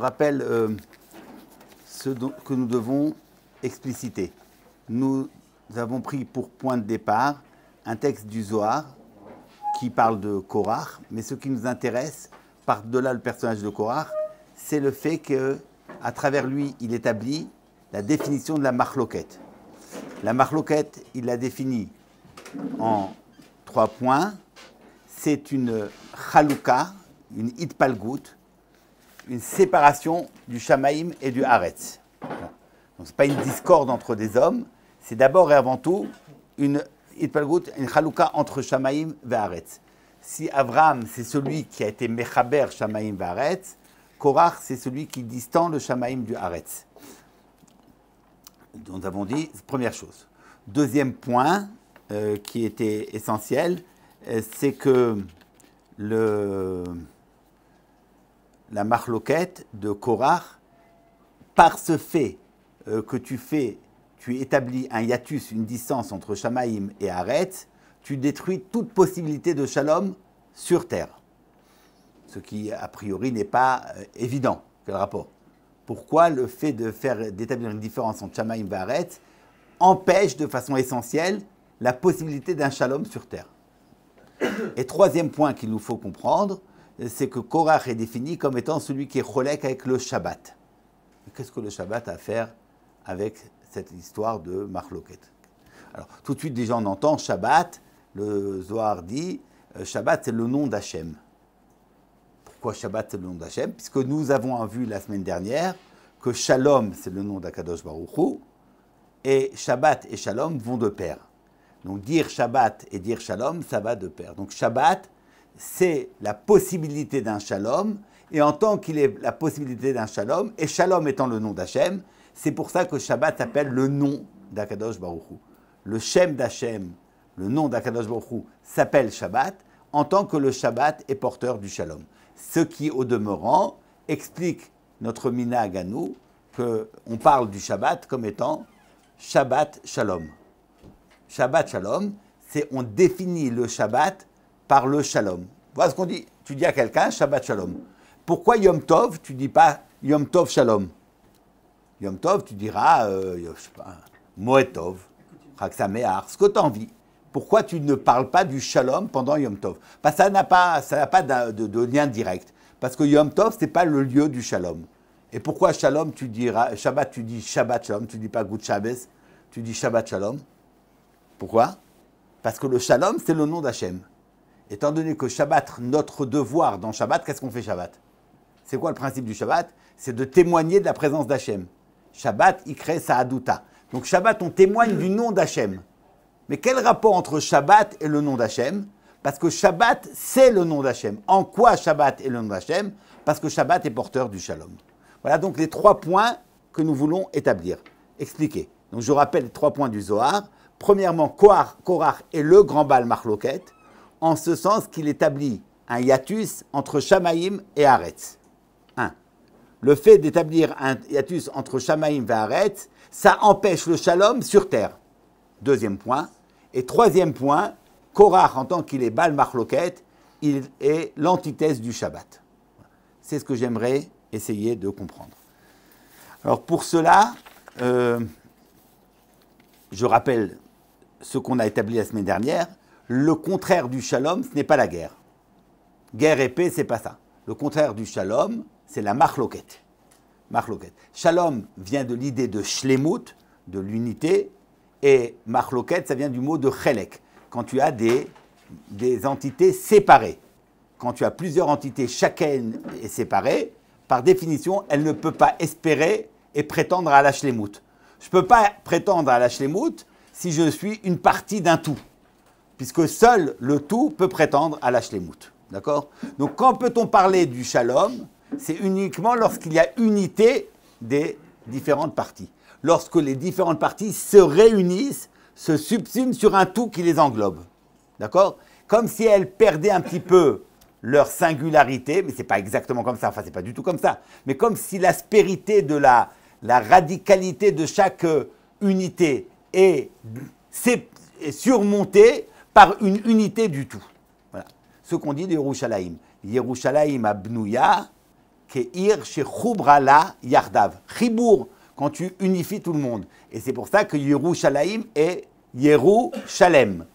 rappelle que nous devons expliciter. Nous avons pris pour point de départ un texte du Zohar qui parle de Korach, mais ce qui nous intéresse, par-delà le personnage de Korach, c'est le fait qu'à travers lui, il établit la définition de la marloquette. La marloquette, il la définit en 3 points. C'est une chalouka, une hitpalgout, une séparation du shamaïm et du haaretz. Donc ce n'est pas une discorde entre des hommes, c'est d'abord et avant tout une hitpalgout, une chalouka entre shamaïm et haaretz. Si Avraham, c'est celui qui a été mechaber shamaïm et haaretz, Korach, c'est celui qui distend le shamaïm du haaretz. Nous avons dit, première chose. Deuxième point qui était essentiel, c'est que la marloquette de Korach, par ce fait que tu établis un hiatus, une distance entre Shamaïm et Haaretz, tu détruis toute possibilité de shalom sur terre. Ce qui, a priori, n'est pas évident. Quel rapport? Pourquoi le fait d'établir une différence entre Shamaïm et Haaretz empêche de façon essentielle la possibilité d'un shalom sur terre? Et troisième point qu'il nous faut comprendre, c'est que Korach est défini comme étant celui qui est cholek avec le Shabbat. Qu'est-ce que le Shabbat a à faire avec cette histoire de marloquette? Alors, tout de suite, déjà, on entend Shabbat. Le Zohar dit Shabbat, c'est le nom d'Hachem. Pourquoi Shabbat, c'est le nom d'Hachem? Puisque nous avons vu la semaine dernière que Shalom, c'est le nom d'Akadosh Baruch Hu, et Shabbat et Shalom vont de pair. Donc, dire Shabbat et dire Shalom, ça va de pair. Donc, Shabbat, c'est la possibilité d'un Shalom, et en tant qu'il est la possibilité d'un Shalom, et Shalom étant le nom d'Hachem, c'est pour ça que Shabbat s'appelle le nom d'Akadosh Baruch Hu. Le Shem d'Hachem, le nom d'Akadosh Baruch Hu, s'appelle Shabbat, en tant que le Shabbat est porteur du Shalom. Ce qui, au demeurant, explique notre minhag à nous, qu'on parle du Shabbat comme étant Shabbat Shalom. Shabbat Shalom, c'est on définit le Shabbat par le Shalom. Voilà ce qu'on dit. Tu dis à quelqu'un Shabbat Shalom. Pourquoi Yom Tov, tu ne dis pas Yom Tov Shalom? Yom Tov, tu diras, je sais pas, Moed Tov, Chag Sameach, ce que tu as envie. Pourquoi tu ne parles pas du Shalom pendant Yom Tov? Parce que ça n'a pas de lien direct. Parce que Yom Tov, ce n'est pas le lieu du Shalom. Et pourquoi Shalom, tu diras, Shabbat, tu dis Shabbat Shalom, tu ne dis pas Good Shabbos, tu dis Shabbat Shalom? Pourquoi? Parce que le Shalom, c'est le nom d'Hachem. Étant donné que Shabbat, notre devoir dans Shabbat, qu'est-ce qu'on fait Shabbat? C'est quoi le principe du Shabbat? C'est de témoigner de la présence d'Hachem. Shabbat, il crée Sa'aduta. Donc Shabbat, on témoigne du nom d'Hachem. Mais quel rapport entre Shabbat et le nom d'Hachem? Parce que Shabbat, c'est le nom d'Hachem. En quoi Shabbat est le nom d'Hachem? Parce que Shabbat est porteur du Shalom. Voilà donc les 3 points que nous voulons établir, expliquer. Donc je rappelle les 3 points du Zohar. Premièrement, Korach est le grand Baal Marloquette, en ce sens qu'il établit un hiatus entre Shamaïm et Haaretz. 1. Le fait d'établir un hiatus entre Shamaïm et Haaretz, ça empêche le Shalom sur terre. Deuxième point. Et troisième point, Korach, en tant qu'il est Baal Marloquette, il est l'antithèse du Shabbat. C'est ce que j'aimerais essayer de comprendre. Alors pour cela, je rappelle ce qu'on a établi la semaine dernière. Le contraire du Shalom, ce n'est pas la guerre. Guerre et paix, ce n'est pas ça. Le contraire du Shalom, c'est la marloquette. Shalom vient de l'idée de shlemut, de l'unité, et marloquette, ça vient du mot de chelek, quand tu as des entités séparées. Quand tu as plusieurs entités, chacune est séparée, par définition, elle ne peut pas espérer et prétendre à la shlemut. Je ne peux pas prétendre à la shlemut si je suis une partie d'un tout, puisque seul le tout peut prétendre à la shlemut. D'accord? Donc quand peut-on parler du shalom? C'est uniquement lorsqu'il y a unité des différentes parties. Lorsque les différentes parties se réunissent, se subsument sur un tout qui les englobe. D'accord? Comme si elles perdaient un petit peu leur singularité, mais ce n'est pas exactement comme ça, enfin c'est pas du tout comme ça, mais comme si l'aspérité de la radicalité de chaque unité est surmontée par une unité du tout. Voilà. Ce qu'on dit de Yerushalayim. Yerushalayim abnouya Ke'ir shechubra la yardav. Chibour, quand tu unifies tout le monde. Et c'est pour ça que Yerushalayim est Yerushalem.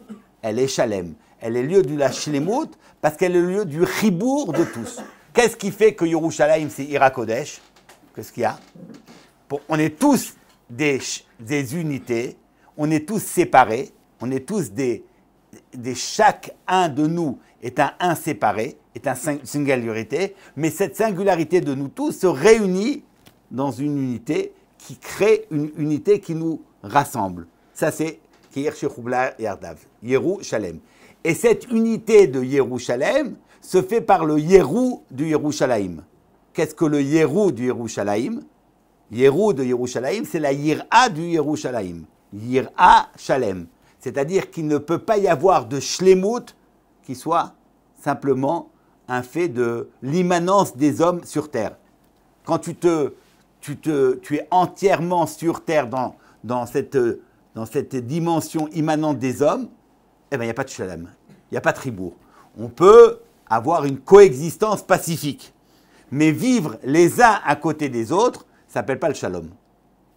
Elle est Shalem. Elle est lieu de la Shlemut parce qu'elle est le lieu du Chibour de tous. Qu'est-ce qui fait que Yerushalayim c'est Ira Kodesh? Qu'est-ce qu'il y a? On est tous des unités, on est tous séparés, on est tous chaque un de nous est un séparé, est une singularité, mais cette singularité de nous tous se réunit dans une unité qui crée une unité qui nous rassemble. Ça c'est Ke'ir shechubla yardav, Yerushalem. Et cette unité de Yerushalem se fait par le Yeru du Yerushalayim. Qu'est-ce que le Yeru du Yerushalayim? Yeru de Yerushalayim, c'est la Yira du Yerushalayim. Yira Shalem. C'est-à-dire qu'il ne peut pas y avoir de Shlemut qui soit simplement un fait de l'immanence des hommes sur terre. Quand tu es entièrement sur terre dans cette dimension immanente des hommes, eh bien, il n'y a pas de Shalem, il n'y a pas de Tribour. On peut avoir une coexistence pacifique, mais vivre les uns à côté des autres, ça ne s'appelle pas le Shalom.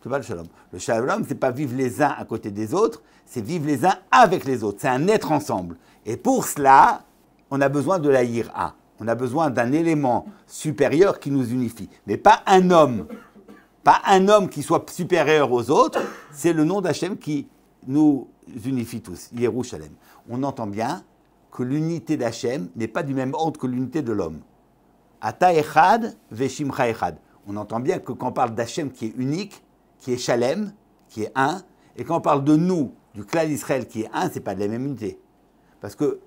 C'est pas le Shalom. Le Shalom, ce n'est pas vivre les uns à côté des autres, c'est vivre les uns avec les autres. C'est un être ensemble. Et pour cela, on a besoin de la Yira. On a besoin d'un élément supérieur qui nous unifie. Mais pas un homme. Pas un homme qui soit supérieur aux autres. C'est le nom d'Hachem qui nous unifie tous. Yerushalem. On entend bien que l'unité d'Hachem n'est pas du même ordre que l'unité de l'homme. Ata echad veshimcha echad. On entend bien que quand on parle d'Hachem qui est unique, qui est Shalem, qui est un, et quand on parle de nous, du clan d'Israël qui est un, ce n'est pas de la même unité. Parce que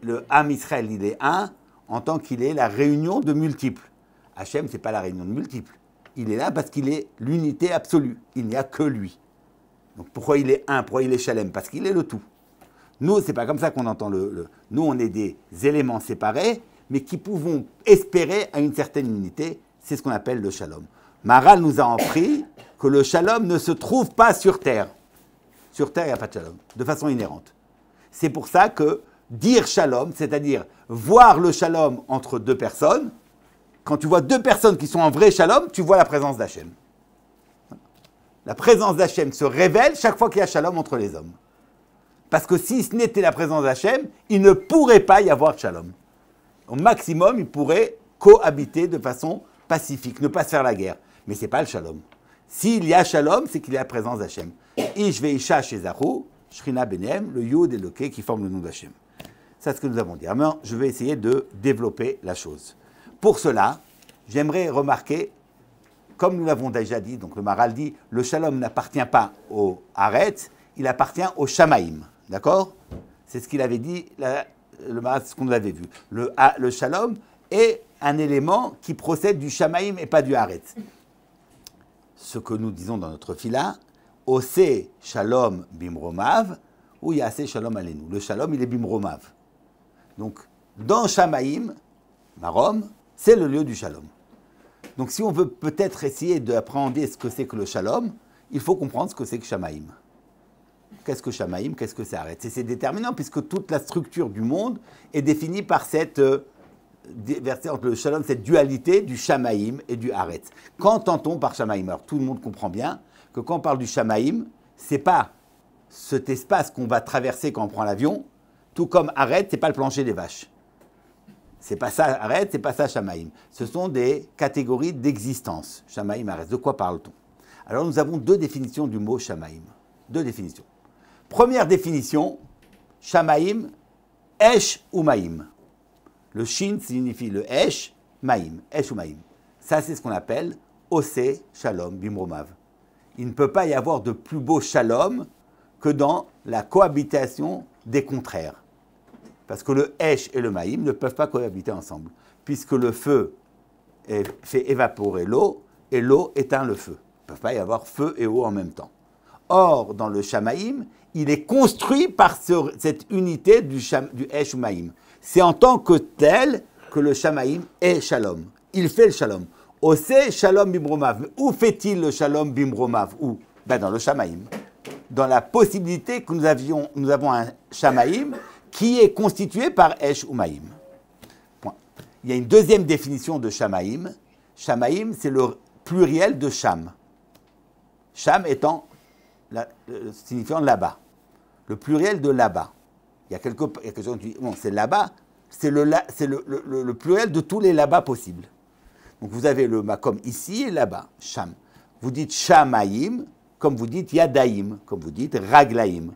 le Ham Israël, il est un en tant qu'il est la réunion de multiples. Hachem, ce n'est pas la réunion de multiples. Il est là parce qu'il est l'unité absolue. Il n'y a que lui. Donc pourquoi il est un? Pourquoi il est Shalem? Parce qu'il est le tout. Nous, ce n'est pas comme ça qu'on entend Nous, on est des éléments séparés, mais qui pouvons espérer à une certaine unité. C'est ce qu'on appelle le Shalom. Maharal nous a appris que le Shalom ne se trouve pas sur terre. Sur terre, il n'y a pas de Shalom, de façon inhérente. C'est pour ça que dire Shalom, c'est-à-dire voir le Shalom entre deux personnes, quand tu vois deux personnes qui sont en vrai Shalom, tu vois la présence d'Hachem. La présence d'Hachem se révèle chaque fois qu'il y a Shalom entre les hommes. Parce que si ce n'était la présence d'Hachem, il ne pourrait pas y avoir Shalom. Au maximum, ils pourraient cohabiter de façon pacifique, ne pas se faire la guerre. Mais ce n'est pas le Shalom. S'il y a Shalom, c'est qu'il y a la présence d'Hachem. Ish ve'isha shezahu, Shrina benem, le Yud et le Ke qui forment le nom d'Hachem. C'est ce que nous avons dit. Alors, je vais essayer de développer la chose. Pour cela, j'aimerais remarquer, comme nous l'avons déjà dit, donc le Maharal dit, le Shalom n'appartient pas au Haaretz, il appartient au Shamaïm. D'accord? C'est ce qu'il avait dit, le Maharal, c'est ce qu'on avait vu. Le Shalom est un élément qui procède du Shamaïm et pas du Haaretz. Ce que nous disons dans notre fila, Ose Shalom Bimromav, ou Yase Shalom Alenu. Le Shalom, il est Bimromav. Donc, dans Shamaïm, Marom, c'est le lieu du Shalom. Donc, si on veut peut-être essayer d'appréhender ce que c'est que le Shalom, il faut comprendre ce que c'est que Shamaïm. Qu'est-ce que Shamaïm? Qu'est-ce que c'est Haaretz? Et c'est déterminant puisque toute la structure du monde est définie par cette versé entre le Shalom, cette dualité du Shamaïm et du Haaretz. Qu'entend-on par Shamaïm? Alors tout le monde comprend bien que quand on parle du Shamaïm, ce n'est pas cet espace qu'on va traverser quand on prend l'avion, tout comme Haaretz, ce n'est pas le plancher des vaches. C'est pas ça Haaretz, c'est pas ça Shamaïm. Ce sont des catégories d'existence. Shamaïm, Haaretz. De quoi parle-t-on? Alors nous avons deux définitions du mot Shamaïm. Deux définitions. Première définition, Shamaïm, Esh ou Maïm. Le Shin signifie le Esh, Maïm, Esh ou Maïm. Ça, c'est ce qu'on appelle Ose Shalom Bimromav. Il ne peut pas y avoir de plus beau Shalom que dans la cohabitation des contraires. Parce que le Esh et le Maïm ne peuvent pas cohabiter ensemble, puisque le feu fait évaporer l'eau et l'eau éteint le feu. Il ne peut pas y avoir feu et eau en même temps. Or, dans le Shamaïm, il est construit par cette unité du Esh ou Maïm. C'est en tant que tel que le Shamaïm est Shalom. Il fait le Shalom. Ose Shalom Bimromav. Où fait-il le Shalom Bimromav? Où? Dans le Shamaïm. Dans la possibilité que nous avons un Shamaïm qui est constitué par Esh ou Maïm. Point. Il y a une deuxième définition de Shamaïm, Shamaïm, c'est le pluriel de Sham. Sham étant signifiant là-bas. Le pluriel de là-bas. Il y a quelque chose qui dit, bon, c'est là-bas, c'est le pluriel de tous les là-bas possibles. Donc vous avez le makom ici et là-bas, Sham. Vous dites Shamaïm, comme vous dites Yadaïm, comme vous dites Raglaïm.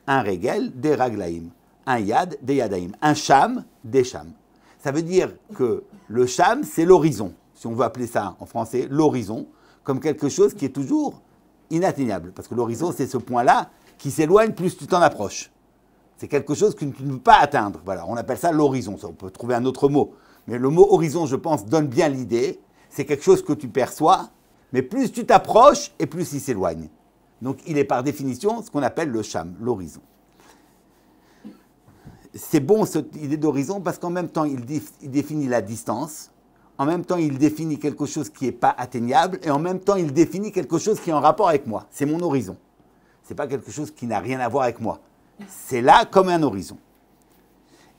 Un Regel, des Raglaïm. Un Yad, des Yadaïm. Un Sham, des Sham. Ça veut dire que le Sham, c'est l'horizon. Si on veut appeler ça en français, l'horizon, comme quelque chose qui est toujours inatteignable. Parce que l'horizon, c'est ce point-là qui s'éloigne plus tu t'en approches. C'est quelque chose que tu ne peux pas atteindre. Voilà, on appelle ça l'horizon. On peut trouver un autre mot. Mais le mot horizon, je pense, donne bien l'idée. C'est quelque chose que tu perçois, mais plus tu t'approches et plus il s'éloigne. Donc il est par définition ce qu'on appelle le Sham, l'horizon. C'est bon cette idée d'horizon parce qu'en même temps, il définit la distance. En même temps, il définit quelque chose qui n'est pas atteignable. Et en même temps, il définit quelque chose qui est en rapport avec moi. C'est mon horizon. Ce n'est pas quelque chose qui n'a rien à voir avec moi. C'est là comme un horizon.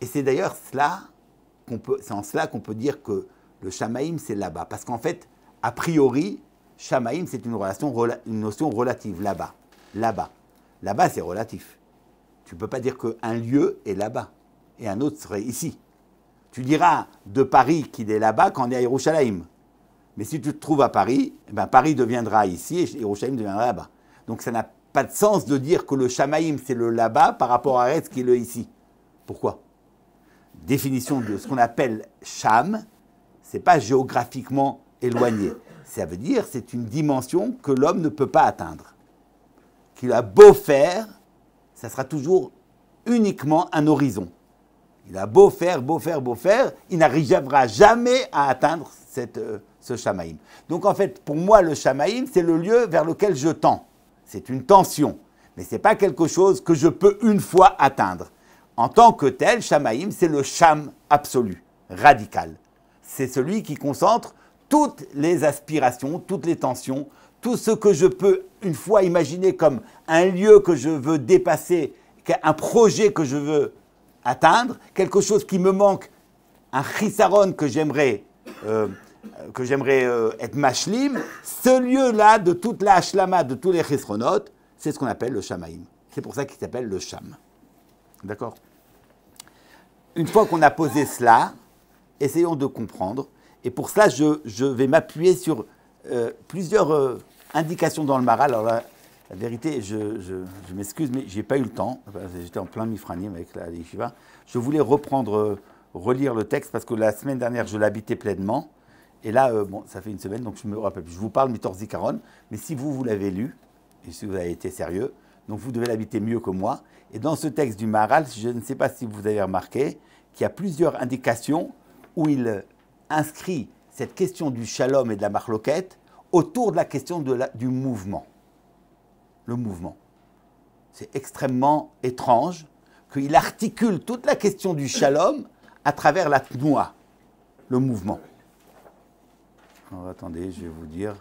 Et c'est d'ailleurs c'est en cela qu'on peut dire que le Shamaïm, c'est là-bas. Parce qu'en fait, a priori, Shamaïm, c'est une notion relative, là-bas. Là-bas. Là-bas, c'est relatif. Tu ne peux pas dire qu'un lieu est là-bas et un autre serait ici. Tu diras de Paris qu'il est là-bas quand on est à Yerushalayim. Mais si tu te trouves à Paris, eh ben Paris deviendra ici et Yerushalayim deviendra là-bas. Donc ça n'a pas de sens de dire que le Shamaïm, c'est le là-bas par rapport à Eretz qui est le ici. Pourquoi ? Définition de ce qu'on appelle Sham, ce n'est pas géographiquement éloigné. Ça veut dire que c'est une dimension que l'homme ne peut pas atteindre. Qu'il a beau faire, ça sera toujours uniquement un horizon. Il a beau faire, il n'arrivera jamais à atteindre ce Shamaïm. Donc en fait, pour moi, le Shamaïm, c'est le lieu vers lequel je tends. C'est une tension, mais ce n'est pas quelque chose que je peux une fois atteindre. En tant que tel, Shamaïm, c'est le Sham absolu, radical. C'est celui qui concentre toutes les aspirations, toutes les tensions, tout ce que je peux une fois imaginer comme un lieu que je veux dépasser, un projet que je veux atteindre, quelque chose qui me manque, un chisaron que j'aimerais être mashlim, ce lieu-là de toute la hashlama, de tous les chisronot, c'est ce qu'on appelle le Shamaïm. C'est pour ça qu'il s'appelle le Sham. D'accord ? Une fois qu'on a posé cela, essayons de comprendre. Et pour cela, je vais m'appuyer sur plusieurs indications dans le Maharal. Alors la vérité, je m'excuse, mais je n'ai pas eu le temps. J'étais en plein mifranim avec la yeshiva. Je voulais relire le texte parce que la semaine dernière, je l'habitais pleinement. Et là, ça fait une semaine, donc je me rappelle. Je vous parle Mitor Zikaron, mais si vous l'avez lu, et si vous avez été sérieux, donc vous devez l'habiter mieux que moi. Et dans ce texte du Maharal, je ne sais pas si vous avez remarqué qu'il y a plusieurs indications où il inscrit cette question du shalom et de la marloquette autour de la question du mouvement. Le mouvement. C'est extrêmement étrange qu'il articule toute la question du shalom à travers la tnoua, le mouvement. Alors, attendez, je vais vous dire.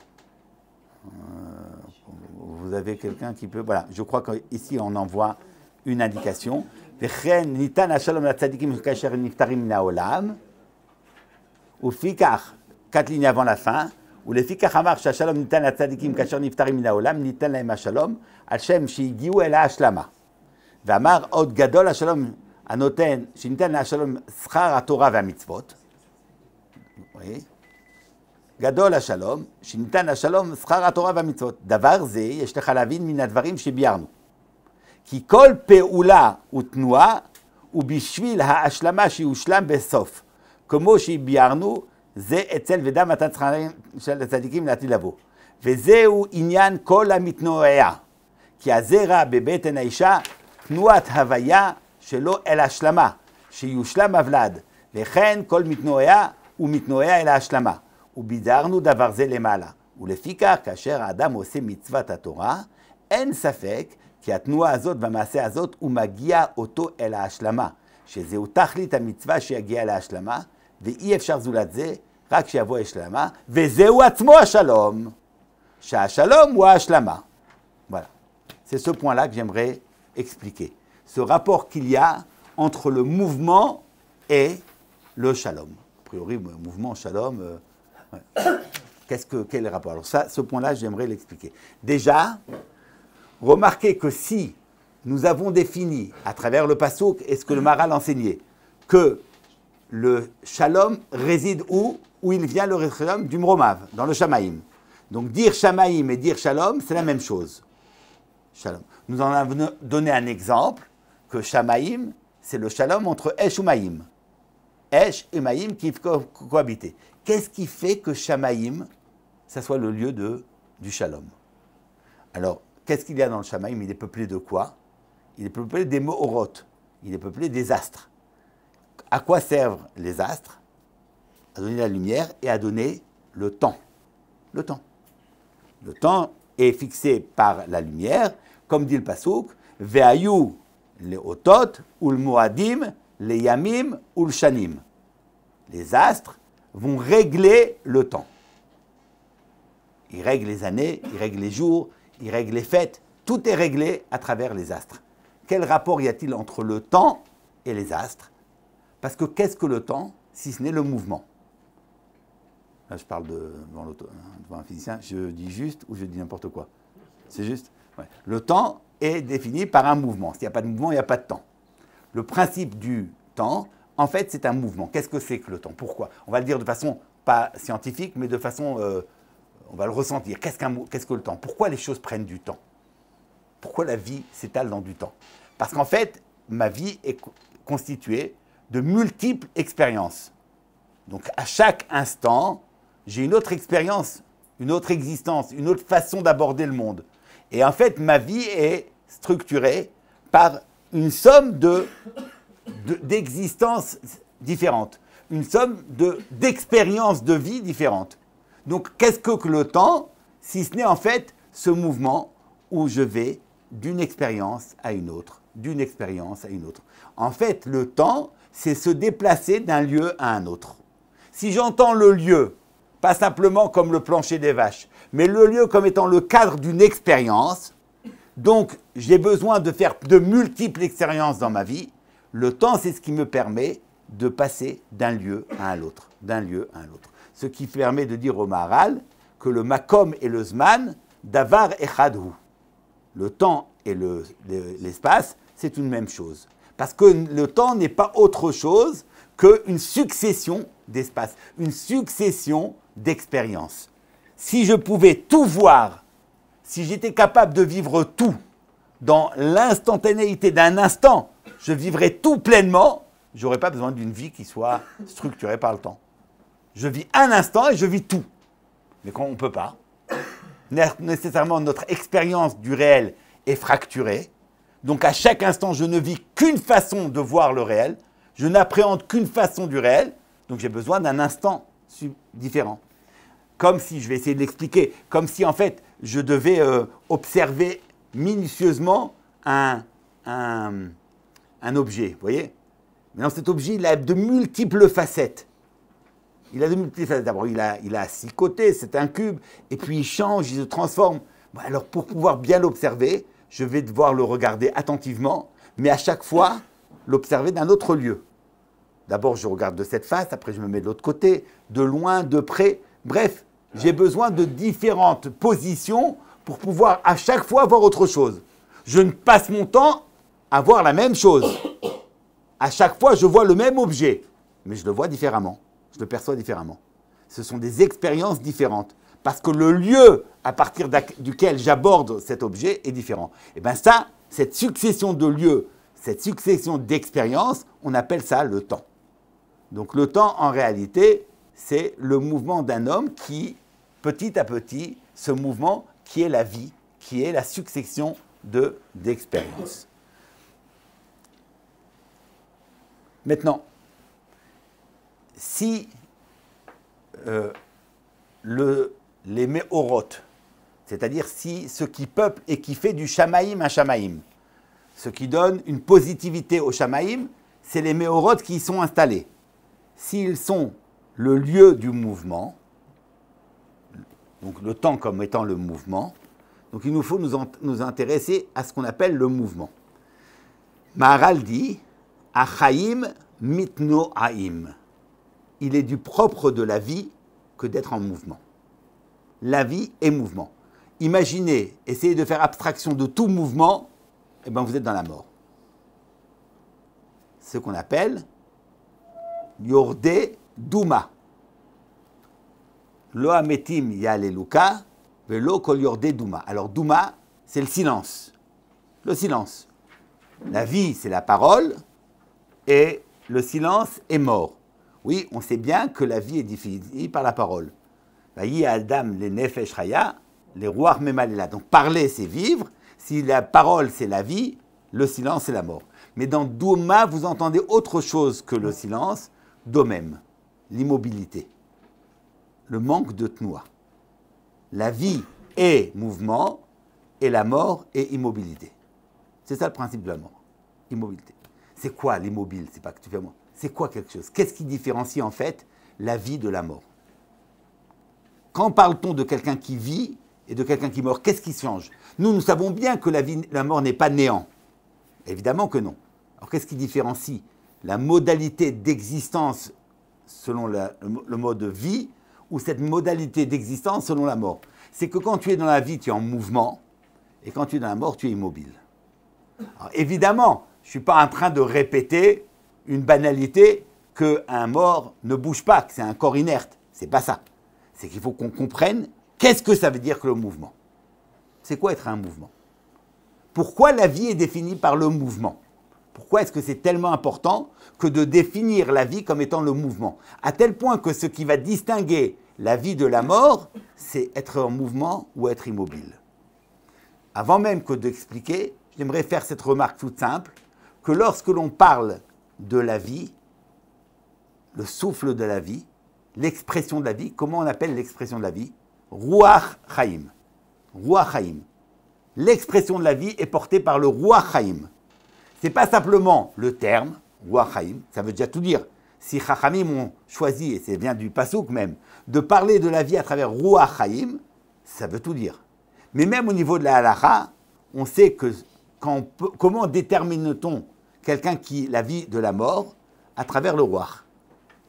Vous avez quelqu'un qui peut... Voilà, je crois qu'ici on envoie une indication. Nitan hashalom la tzadikim kasher niftarim min haolam. Ou fikach, 4 lignes avant la fin. Ou le fikach amar shashalom nitan la tzadikim kasher niftarim min haolam, nitan lahem hashalom, al shem shehigiu el hashlama. Ve'amar od gadol hashalom anoten, shenitan hashalom schar haTorah ve'amitzvot. Oui. גדול השלום, שניתן השלום שכר התורה והמצוות. דבר זה יש לך להבין מן הדברים שביארנו. כי כל פעולה ותנועה הוא בשביל ההשלמה שיושלם בסוף. כמו שביארנו, זה אצל ודם מתן שכרם של הצדיקים לעתיד לבוא. וזהו עניין כל המתנועע. כי הזרע בבטן האישה תנועת הוויה שלו אל השלמה, שיושלם הוולד. לכן כל מתנועע הוא מתנועע אל ההשלמה. ובידרנו דבר זה למעלה, ולפיכך כאשר האדם עושה מצוות התורה, אין ספק כי התנועה הזאת והמעשה הזאת הוא מגיע אותו אל ההשלמה, שזהו תכלית המצווה שיגיע אל ההשלמה, ואי אפשר זולת זה, רק שיבוא השלמה, וזהו עצמו השלום, שהשלום הוא ההשלמה. Voilà. C'est ce point-là que j'aimerais expliquer. Ce rapport qu'il y a entre le mouvement et le shalom. A priori, le mouvement shalom... Ouais. Quel est le rapport? Alors ça, ce point-là, j'aimerais l'expliquer. Déjà, remarquez que si nous avons défini, à travers le Passouk et ce que le Maharal enseignait, que le Shalom réside où? Où il vient le Shalom? Du Mromav, dans le Shamaïm. Donc dire Shamaïm et dire Shalom, c'est la même chose. Shalom. Nous en avons donné un exemple, que Shamaïm, c'est le Shalom entre Esh ou Maïm. Esh et Maïm qui cohabitaient. Qu'est-ce qui fait que Shamaïm, ça soit le lieu du Shalom? Alors, qu'est-ce qu'il y a dans le Shamaïm? Il est peuplé de quoi? Il est peuplé des Me'orot. Il est peuplé des astres. À quoi servent les astres? À donner la lumière et à donner le temps. Le temps. Le temps est fixé par la lumière, comme dit le Passouk, Ve'ayu les otot, ou le moadim, les yamim, ou le shanim. Les astres vont régler le temps. Ils règlent les années, ils règlent les jours, ils règlent les fêtes. Tout est réglé à travers les astres. Quel rapport y a-t-il entre le temps et les astres? Parce que qu'est-ce que le temps, si ce n'est le mouvement? Là, je parle devant un physicien, je dis juste ou je dis n'importe quoi? C'est juste? Ouais. Le temps est défini par un mouvement. S'il n'y a pas de mouvement, il n'y a pas de temps. Le principe du temps, en fait, c'est un mouvement. Qu'est-ce que c'est que le temps? Pourquoi? On va le dire de façon pas scientifique, mais de façon, on va le ressentir. Qu'est-ce que le temps? Pourquoi les choses prennent du temps? Pourquoi la vie s'étale dans du temps? Parce qu'en fait, ma vie est constituée de multiples expériences. Donc, à chaque instant, j'ai une autre expérience, une autre existence, une autre façon d'aborder le monde. Et en fait, ma vie est structurée par une somme d'existences différentes, une somme d'expériences de vie différentes. Donc, qu'est-ce que le temps, si ce n'est en fait ce mouvement où je vais d'une expérience à une autre, d'une expérience à une autre. En fait, le temps, c'est se déplacer d'un lieu à un autre. Si j'entends le lieu, pas simplement comme le plancher des vaches, mais le lieu comme étant le cadre d'une expérience, donc j'ai besoin de faire de multiples expériences dans ma vie, le temps, c'est ce qui me permet de passer d'un lieu à l'autre, d'un lieu à l'autre. Ce qui permet de dire au Maharal que le makom et le zman, davar echadhu. Le temps et l'espace, c'est une même chose. Parce que le temps n'est pas autre chose qu'une succession d'espaces, une succession d'expériences. Si je pouvais tout voir, si j'étais capable de vivre tout dans l'instantanéité d'un instant, je vivrais tout pleinement, je n'aurais pas besoin d'une vie qui soit structurée par le temps. Je vis un instant et je vis tout. Mais quand on ne peut pas, nécessairement notre expérience du réel est fracturée. Donc à chaque instant, je ne vis qu'une façon de voir le réel. Je n'appréhende qu'une façon du réel. Donc j'ai besoin d'un instant différent. Comme si, je vais essayer de l'expliquer, comme si en fait je devais observer minutieusement un objet. Vous voyez? Maintenant cet objet, il a de multiples facettes. Il a de multiples facettes. D'abord, il a 6 côtés, c'est un cube, et puis il change, il se transforme. Bon, alors pour pouvoir bien l'observer, je vais devoir le regarder attentivement, mais à chaque fois, l'observer d'un autre lieu. D'abord, je regarde de cette face, après je me mets de l'autre côté, de loin, de près. Bref, j'ai besoin de différentes positions pour pouvoir à chaque fois voir autre chose. Je ne passe mon temps à voir la même chose. À chaque fois, je vois le même objet, mais je le vois différemment. Je le perçois différemment. Ce sont des expériences différentes. Parce que le lieu à partir duquel j'aborde cet objet est différent. Et bien ça, cette succession de lieux, cette succession d'expériences, on appelle ça le temps. Donc le temps, en réalité, c'est le mouvement d'un homme qui, petit à petit, ce mouvement qui est la vie, qui est la succession d'expériences. Maintenant, si les Me'orot, c'est-à-dire si ce qui peuple et qui fait du Shamaïm un Shamaïm, ce qui donne une positivité au Shamaïm, c'est les Me'orot qui y sont installés. S'ils sont le lieu du mouvement, donc le temps comme étant le mouvement, donc il nous faut nous intéresser à ce qu'on appelle le mouvement. Maharal dit « Achaim mitno haim ». Il est du propre de la vie que d'être en mouvement. La vie est mouvement. Imaginez, essayez de faire abstraction de tout mouvement, et bien vous êtes dans la mort. Ce qu'on appelle Yordé Douma. Lo ametim yaleluka, velo kol Yordé Douma. Alors Douma, c'est le silence. Le silence. La vie, c'est la parole, et le silence est mort. Oui, on sait bien que la vie est définie par la parole. Vayi Adam les nefesh chaya, les ruach memalela. Donc parler, c'est vivre. Si la parole, c'est la vie, le silence, c'est la mort. Mais dans Douma, vous entendez autre chose que le silence, domem, l'immobilité, le manque de tnoua. La vie est mouvement et la mort est immobilité. C'est ça le principe de la mort, immobilité. C'est quoi l'immobile? C'est pas que tu fais moi. C'est quoi quelque chose? Qu'est-ce qui différencie en fait la vie de la mort? Quand parle-t-on de quelqu'un qui vit et de quelqu'un qui meurt, qu'est-ce qui change? Nous savons bien que la mort n'est pas néant. Évidemment que non. Alors qu'est-ce qui différencie la modalité d'existence selon le mode de vie ou cette modalité d'existence selon la mort? C'est que quand tu es dans la vie, tu es en mouvement, et quand tu es dans la mort, tu es immobile. Alors, évidemment, je ne suis pas en train de répéter une banalité qu'un mort ne bouge pas, que c'est un corps inerte. Ce n'est pas ça. C'est qu'il faut qu'on comprenne qu'est-ce que ça veut dire que le mouvement. C'est quoi être un mouvement? Pourquoi la vie est définie par le mouvement? Pourquoi est-ce que c'est tellement important que de définir la vie comme étant le mouvement? À tel point que ce qui va distinguer la vie de la mort, c'est être en mouvement ou être immobile. Avant même que d'expliquer, j'aimerais faire cette remarque toute simple, que lorsque l'on parle de la vie, le souffle de la vie, l'expression de la vie, comment on appelle l'expression de la vie? Ruach Chaim. Ruach Chaim. L'expression de la vie est portée par le Ruach Chaim. Ce n'est pas simplement le terme, Ruach Chaim, ça veut déjà tout dire. Si Chachamim ont choisi, et c'est bien du Passouk même, de parler de la vie à travers Ruach Chaim, ça veut tout dire. Mais même au niveau de la halakha, on sait que comment détermine-t-on quelqu'un qui la vie de la mort à travers le Ruach?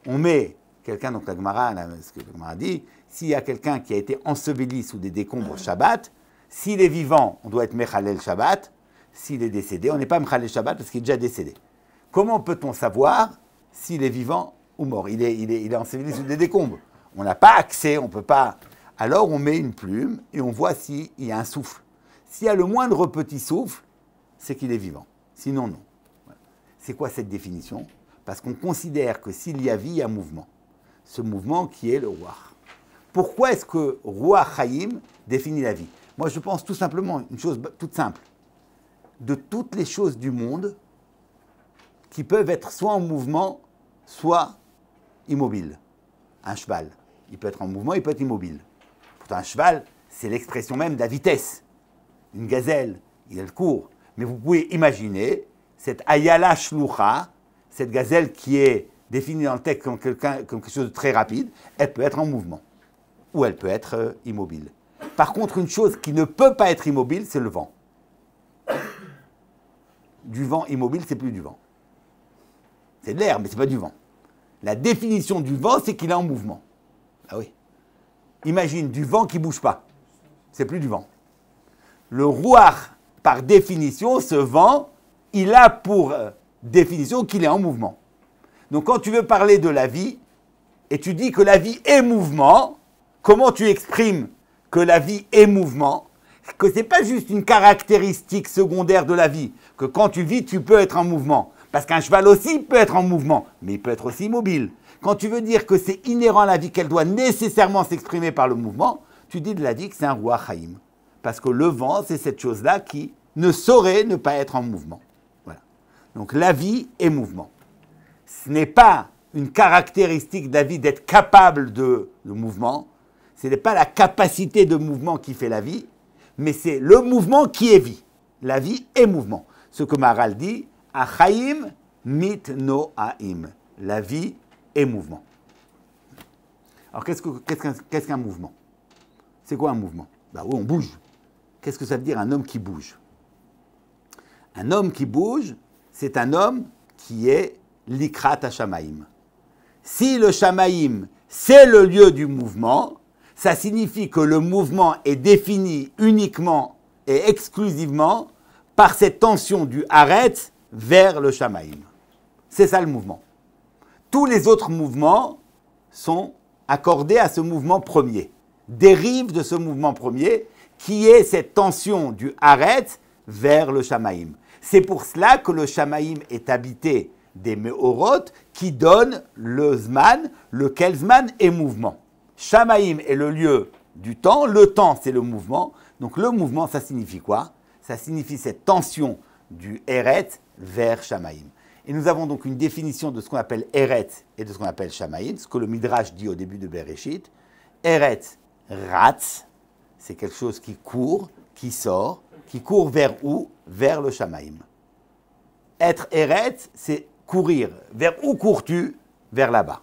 On met quelqu'un, donc la Gemara, ce que la Gemara dit, s'il y a quelqu'un qui a été enseveli sous des décombres Shabbat, s'il est vivant, on doit être Mechalel Shabbat. S'il est décédé, on n'est pas Mechalel Shabbat parce qu'il est déjà décédé. Comment peut-on savoir s'il est vivant ou mort? Il est enseveli sous des décombres. On n'a pas accès, on ne peut pas. Alors on met une plume et on voit s'il y a un souffle. S'il y a le moindre petit souffle, c'est qu'il est vivant. Sinon, non. Voilà. C'est quoi cette définition? Parce qu'on considère que s'il y a vie, il y a mouvement. Ce mouvement qui est le Ruach. Pourquoi est-ce que Ruach Chaim définit la vie? Moi, je pense tout simplement une chose toute simple. De toutes les choses du monde qui peuvent être soit en mouvement, soit immobiles. Un cheval, il peut être en mouvement, il peut être immobile. Pourtant, un cheval, c'est l'expression même de la vitesse. Une gazelle, elle court. Mais vous pouvez imaginer cette Ayala Shlucha, cette gazelle qui est définie dans le texte comme quelque chose de très rapide, elle peut être en mouvement. Ou elle peut être immobile. Par contre, une chose qui ne peut pas être immobile, c'est le vent. Du vent immobile, c'est plus du vent. C'est de l'air, mais ce n'est pas du vent. La définition du vent, c'est qu'il est en mouvement. Ah oui. Imagine du vent qui ne bouge pas. C'est plus du vent. Le Ruach, par définition, ce vent, il a pour définition qu'il est en mouvement. Donc quand tu veux parler de la vie, et tu dis que la vie est mouvement, comment tu exprimes que la vie est mouvement? Que ce n'est pas juste une caractéristique secondaire de la vie, que quand tu vis, tu peux être en mouvement. Parce qu'un cheval aussi peut être en mouvement, mais il peut être aussi immobile. Quand tu veux dire que c'est inhérent à la vie, qu'elle doit nécessairement s'exprimer par le mouvement, tu dis de la vie que c'est un Ruach Chaim. Parce que le vent, c'est cette chose-là qui ne saurait ne pas être en mouvement. Voilà. Donc la vie est mouvement. Ce n'est pas une caractéristique de la vie d'être capable de mouvement. Ce n'est pas la capacité de mouvement qui fait la vie, mais c'est le mouvement qui est vie. La vie est mouvement. Ce que Maharal dit, Achaim mit noaim. La vie est mouvement. Alors qu'est-ce qu'un mouvement? C'est quoi un mouvement? Ben oui, on bouge. Qu'est-ce que ça veut dire un homme qui bouge? Un homme qui bouge, c'est un homme qui est likrat ha-shamaim. Si le shamaim, c'est le lieu du mouvement. Ça signifie que le mouvement est défini uniquement et exclusivement par cette tension du Haaretz vers le Shamaïm. C'est ça le mouvement. Tous les autres mouvements sont accordés à ce mouvement premier, dérivent de ce mouvement premier qui est cette tension du Haaretz vers le Shamaïm. C'est pour cela que le Shamaïm est habité des Meorot qui donnent le Zman, lequel Zman est mouvement. Shamaïm est le lieu du temps, le temps c'est le mouvement. Donc le mouvement, ça signifie quoi? Ça signifie cette tension du Eretz vers Shamaïm. Et nous avons donc une définition de ce qu'on appelle Eretz et de ce qu'on appelle Shamaïm, ce que le Midrash dit au début de Bereshit. Eretz, Ratz, c'est quelque chose qui court, qui court vers où? Vers le Shamaïm. Être Eretz, c'est courir. Vers où cours-tu? Vers là-bas.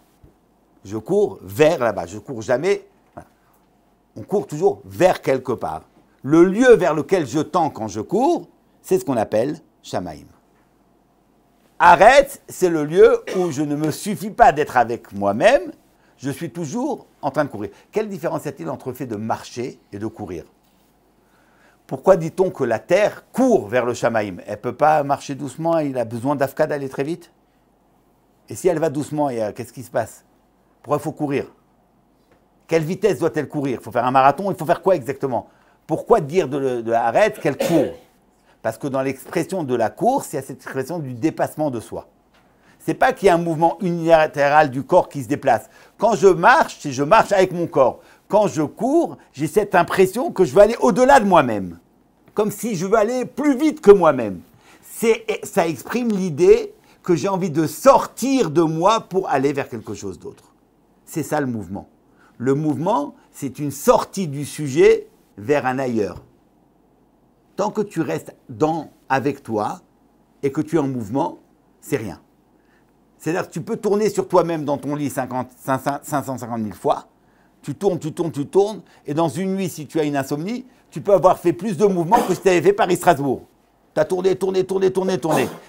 Je cours vers là-bas. Je ne cours jamais. Voilà. On court toujours vers quelque part. Le lieu vers lequel je tends quand je cours, c'est ce qu'on appelle Shamaïm. Arrête, c'est le lieu où je ne me suffis pas d'être avec moi-même, je suis toujours en train de courir. Quelle différence y a-t-il entre le fait de marcher et de courir? Pourquoi dit-on que la terre court vers le Shamaïm? Elle ne peut pas marcher doucement, il a besoin d'Afka d'aller très vite? Et si elle va doucement, qu'est-ce qui se passe? Pourquoi il faut courir? Quelle vitesse doit-elle courir? Il faut faire un marathon, il faut faire quoi exactement? Pourquoi dire de arrête qu'elle court? Parce que dans l'expression de la course, il y a cette expression du dépassement de soi. Ce n'est pas qu'il y a un mouvement unilatéral du corps qui se déplace. Quand je marche, je marche avec mon corps. Quand je cours, j'ai cette impression que je veux aller au-delà de moi-même. Comme si je veux aller plus vite que moi-même. Ça exprime l'idée que j'ai envie de sortir de moi pour aller vers quelque chose d'autre. C'est ça le mouvement. Le mouvement, c'est une sortie du sujet vers un ailleurs. Tant que tu restes avec toi et que tu es en mouvement, c'est rien. C'est-à-dire que tu peux tourner sur toi-même dans ton lit 550 000 fois, tu tournes, et dans une nuit, si tu as une insomnie, tu peux avoir fait plus de mouvements que si tu avais fait Paris-Strasbourg. Tu as tourné.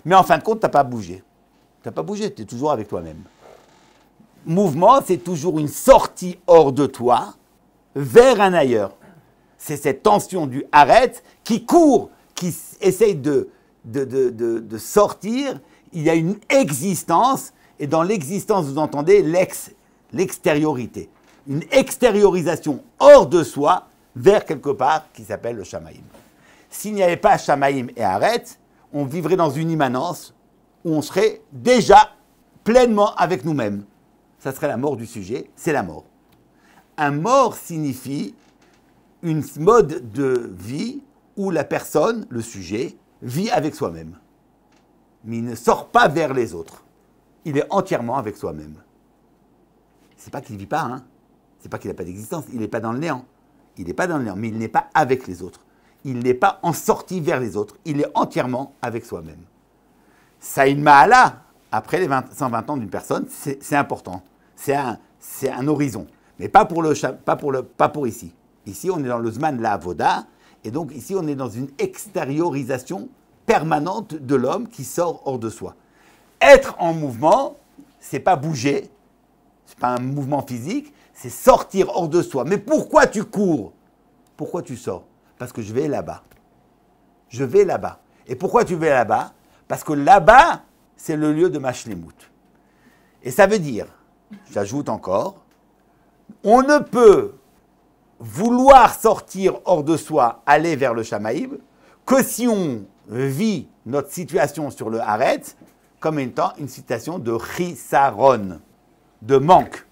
Mais en fin de compte, tu n'as pas bougé. Tu n'as pas bougé, tu es toujours avec toi-même. Mouvement, c'est toujours une sortie hors de toi vers un ailleurs. C'est cette tension du arrête qui court, qui essaye de sortir. Il y a une existence, et dans l'existence, vous entendez l'extériorité. Une extériorisation hors de soi vers quelque part qui s'appelle le Shamaïm. S'il n'y avait pas Shamaïm et arrête, on vivrait dans une immanence où on serait déjà pleinement avec nous-mêmes. Ça serait la mort du sujet, c'est la mort. Un mort signifie une mode de vie où la personne, le sujet, vit avec soi-même. Mais il ne sort pas vers les autres. Il est entièrement avec soi-même. C'est pas qu'il ne vit pas, hein. C'est pas qu'il n'a pas d'existence, il n'est pas dans le néant. Il n'est pas dans le néant, mais il n'est pas avec les autres. Il n'est pas en sortie vers les autres, il est entièrement avec soi-même. Ça a une mahala, après les 120 ans d'une personne, c'est important. C'est un horizon. Mais pas pour ici. Ici, on est dans le Zman de la Avoda, et donc ici, on est dans une extériorisation permanente de l'homme qui sort hors de soi. Être en mouvement, c'est pas bouger, c'est pas un mouvement physique, c'est sortir hors de soi. Mais pourquoi tu cours? Pourquoi tu sors? Parce que je vais là-bas. Je vais là-bas. Et pourquoi tu vas là-bas? Parce que là-bas, c'est le lieu de ma shlemout. Et ça veut dire, j'ajoute encore, on ne peut vouloir sortir hors de soi, aller vers le Shamaïm, que si on vit notre situation sur le Haaretz comme étant une situation de chisaron, de manque.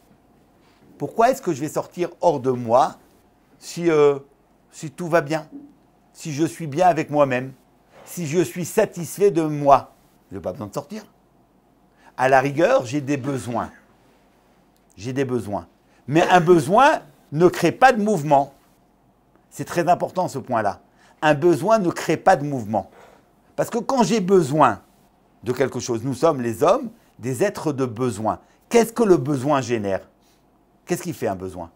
Pourquoi est-ce que je vais sortir hors de moi si tout va bien, si je suis bien avec moi-même, si je suis satisfait de moi? Je n'ai pas besoin de sortir. À la rigueur, j'ai des besoins. J'ai des besoins. Mais un besoin ne crée pas de mouvement. C'est très important ce point-là. Un besoin ne crée pas de mouvement. Parce que quand j'ai besoin de quelque chose, nous sommes les hommes des êtres de besoin. Qu'est-ce que le besoin génère? Qu'est-ce qui fait un besoin?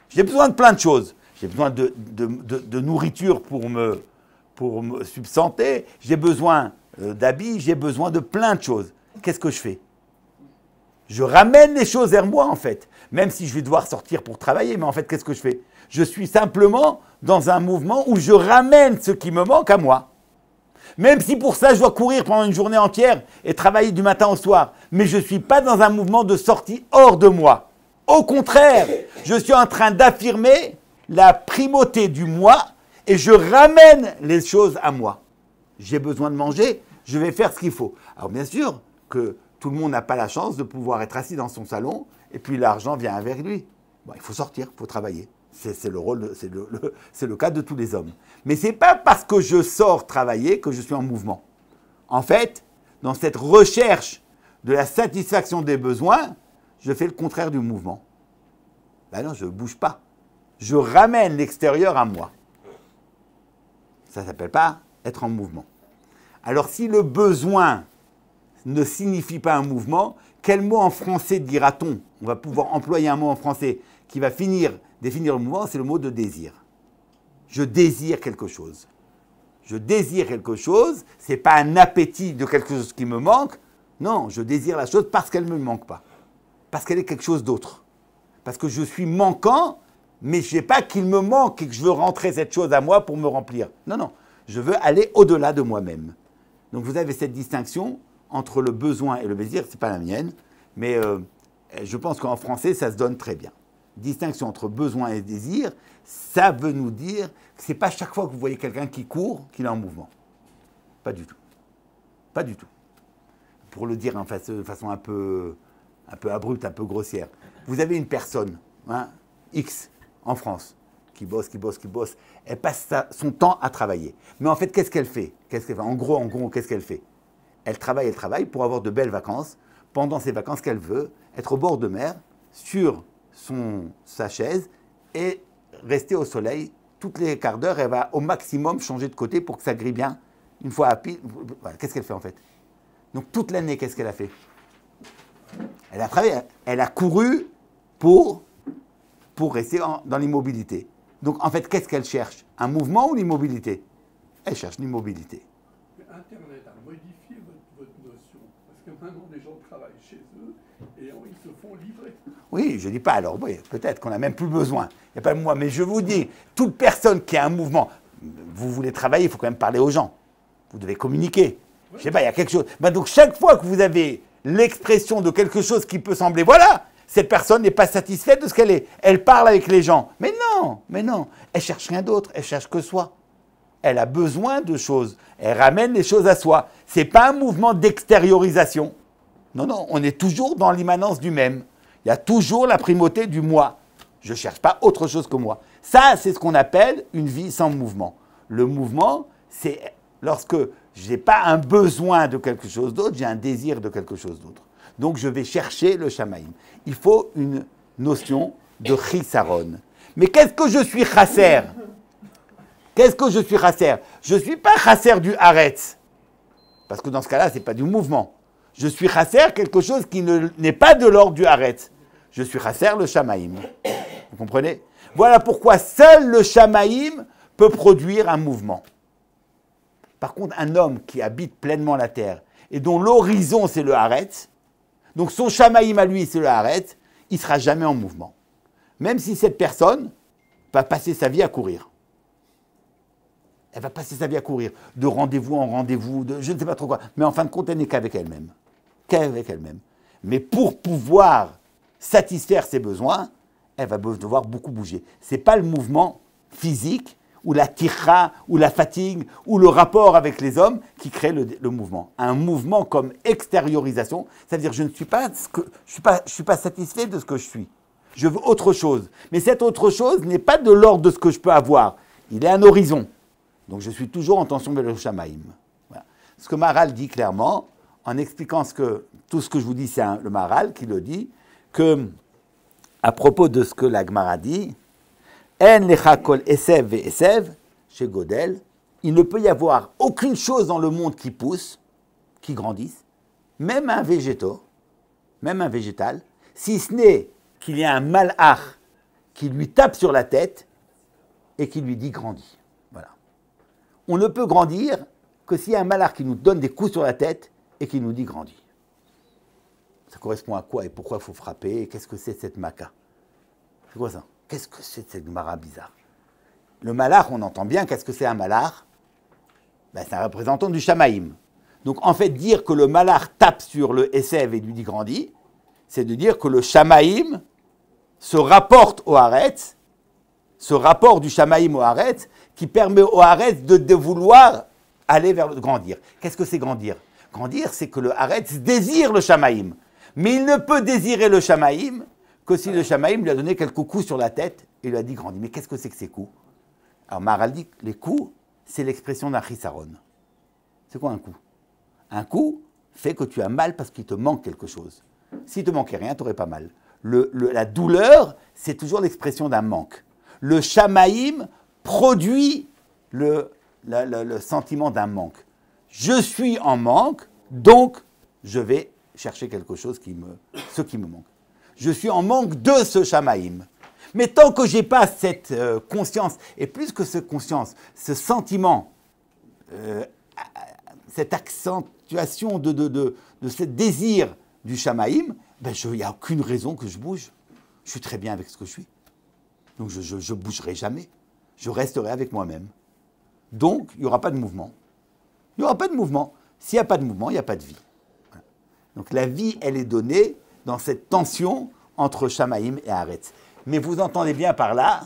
J'ai besoin de plein de choses. J'ai besoin de nourriture pour me substanter. J'ai besoin d'habits. J'ai besoin de plein de choses. Qu'est-ce que je fais? Je ramène les choses vers moi, en fait. Même si je vais devoir sortir pour travailler, mais en fait, qu'est-ce que je fais? Je suis simplement dans un mouvement où je ramène ce qui me manque à moi. Même si pour ça, je dois courir pendant une journée entière et travailler du matin au soir. Mais je ne suis pas dans un mouvement de sortie hors de moi. Au contraire, je suis en train d'affirmer la primauté du moi et je ramène les choses à moi. J'ai besoin de manger, je vais faire ce qu'il faut. Alors bien sûr que tout le monde n'a pas la chance de pouvoir être assis dans son salon et puis l'argent vient avec lui. Bon, il faut sortir, il faut travailler. C'est le cas de tous les hommes. Mais ce n'est pas parce que je sors travailler que je suis en mouvement. En fait, dans cette recherche de la satisfaction des besoins, je fais le contraire du mouvement. Ben non, je ne bouge pas. Je ramène l'extérieur à moi. Ça ne s'appelle pas être en mouvement. Alors si le besoin ne signifie pas un mouvement, quel mot en français dira-t-on? On va pouvoir employer un mot en français qui va définir le mouvement, c'est le mot de désir. Je désire quelque chose. Je désire quelque chose, ce n'est pas un appétit de quelque chose qui me manque. Non, je désire la chose parce qu'elle ne me manque pas. Parce qu'elle est quelque chose d'autre. Parce que je suis manquant, mais je ne sais pas qu'il me manque et que je veux rentrer cette chose à moi pour me remplir. Non, non, je veux aller au-delà de moi-même. Donc vous avez cette distinction entre le besoin et le désir, ce n'est pas la mienne, mais je pense qu'en français, ça se donne très bien. Distinction entre besoin et désir, ça veut nous dire que ce n'est pas chaque fois que vous voyez quelqu'un qui court qu'il est en mouvement. Pas du tout. Pas du tout. Pour le dire de façon un peu abrupte, un peu grossière. Vous avez une personne, hein, X, en France, qui bosse, elle passe son temps à travailler. Mais en fait, qu'est-ce qu'elle fait? En gros, qu'est-ce qu'elle fait? Elle travaille pour avoir de belles vacances. Pendant ces vacances qu'elle veut, être au bord de mer, sur sa chaise, et rester au soleil. Toutes les quarts d'heure, elle va au maximum changer de côté pour que ça grille bien. Une fois à pile, voilà, qu'est-ce qu'elle fait en fait? Donc toute l'année, qu'est-ce qu'elle a fait? Elle a travaillé, elle a couru pour rester dans l'immobilité. Donc en fait, qu'est-ce qu'elle cherche? Un mouvement ou l'immobilité? Elle cherche l'immobilité. Mais Internet a modifié votre notion. Parce que maintenant, les gens travaillent chez eux et ils se font livrer. Oui, je ne dis pas, alors oui, peut-être qu'on n'a même plus besoin. Il n'y a pas de moi, mais je vous dis, toute personne qui a un mouvement, vous voulez travailler, il faut quand même parler aux gens. Vous devez communiquer. Je ne sais pas, il y a quelque chose. Ben donc chaque fois que vous avez l'expression de quelque chose qui peut sembler, voilà, cette personne n'est pas satisfaite de ce qu'elle est. Elle parle avec les gens. Mais non, elle cherche rien d'autre, elle cherche que soi. Elle a besoin de choses, elle ramène les choses à soi. Ce n'est pas un mouvement d'extériorisation. Non, on est toujours dans l'immanence du même. Il y a toujours la primauté du moi. Je ne cherche pas autre chose que moi. Ça, c'est ce qu'on appelle une vie sans mouvement. Le mouvement, c'est lorsque je n'ai pas un besoin de quelque chose d'autre, j'ai un désir de quelque chose d'autre. Donc je vais chercher le shamaïm. Il faut une notion de chisaron. Mais qu'est-ce que je suis chasser? Qu'est-ce que je suis chasser? Je ne suis pas chasser du haretz. Parce que dans ce cas-là, ce n'est pas du mouvement. Je suis chasser quelque chose qui n'est pas de l'ordre du haretz. Je suis chasser le shamaïm. Vous comprenez? Voilà pourquoi seul le shamaïm peut produire un mouvement. Par contre, un homme qui habite pleinement la terre et dont l'horizon c'est le haretz, donc son shamaïm à lui c'est le haretz, il ne sera jamais en mouvement. Même si cette personne va passer sa vie à courir. Elle va passer sa vie à courir, de rendez-vous en rendez-vous, je ne sais pas trop quoi. Mais en fin de compte, elle n'est qu'avec elle-même. Qu'avec elle-même. Mais pour pouvoir satisfaire ses besoins, elle va devoir beaucoup bouger. Ce n'est pas le mouvement physique, ou la tira, ou la fatigue, ou le rapport avec les hommes qui crée le mouvement. Un mouvement comme extériorisation, ça veut dire que je ne suis pas, je suis pas satisfait de ce que je suis. Je veux autre chose. Mais cette autre chose n'est pas de l'ordre de ce que je peux avoir. Il est un horizon. Donc je suis toujours en tension vers le shamaïm. Voilà. Ce que Maharal dit clairement, en expliquant tout ce que je vous dis, c'est le Maharal qui le dit, que à propos de ce que la Gemara dit, En lecha kol esev ve esev, chez Godel, il ne peut y avoir aucune chose dans le monde qui pousse, qui grandisse, même un végétal, si ce n'est qu'il y a un malach qui lui tape sur la tête et qui lui dit grandis. Voilà. On ne peut grandir que s'il y a un malach qui nous donne des coups sur la tête et qui nous dit grandis. Ça correspond à quoi et pourquoi il faut frapper? Et qu'est-ce que c'est cette maca? C'est quoi ça? Qu'est-ce que c'est cette Gemara bizarre? Le malach, on entend bien, qu'est-ce que c'est un malach? Ben, c'est un représentant du Shamaïm. Donc en fait, dire que le malach tape sur le Esev et lui dit grandis, c'est de dire que le Shamaïm se rapporte au Haaretz, ce rapport du Shamaïm au Haaretz, qui permet au Haaretz de vouloir aller vers le grandir. Qu'est-ce que c'est grandir? Grandir, c'est que le Haaretz désire le Shamaïm. Mais il ne peut désirer le Shamaïm que si le Shamaïm lui a donné quelques coups sur la tête et lui a dit grandis. Mais qu'est-ce que c'est que ces coups? Alors Maharal dit que les coups, c'est l'expression d'un chisaron. C'est quoi un coup? Un coup fait que tu as mal parce qu'il te manque quelque chose. S'il te manquait rien, tu n'aurais pas mal. La douleur, c'est toujours l'expression d'un manque. Le Shamaïm produit le sentiment d'un manque. Je suis en manque, donc je vais chercher quelque chose qui me manque. Je suis en manque de ce Shamaïm. Mais tant que je n'ai pas cette conscience, et plus que cette conscience, ce sentiment, cette accentuation de ce désir du Shamaïm, ben il n'y a aucune raison que je bouge. Je suis très bien avec ce que je suis. Donc je ne bougerai jamais. Je resterai avec moi-même. Donc, il n'y aura pas de mouvement. Il n'y aura pas de mouvement. S'il n'y a pas de mouvement, il n'y a pas de vie. Voilà. Donc la vie, elle est donnée dans cette tension entre Shamaïm et Haaretz. Mais vous entendez bien par là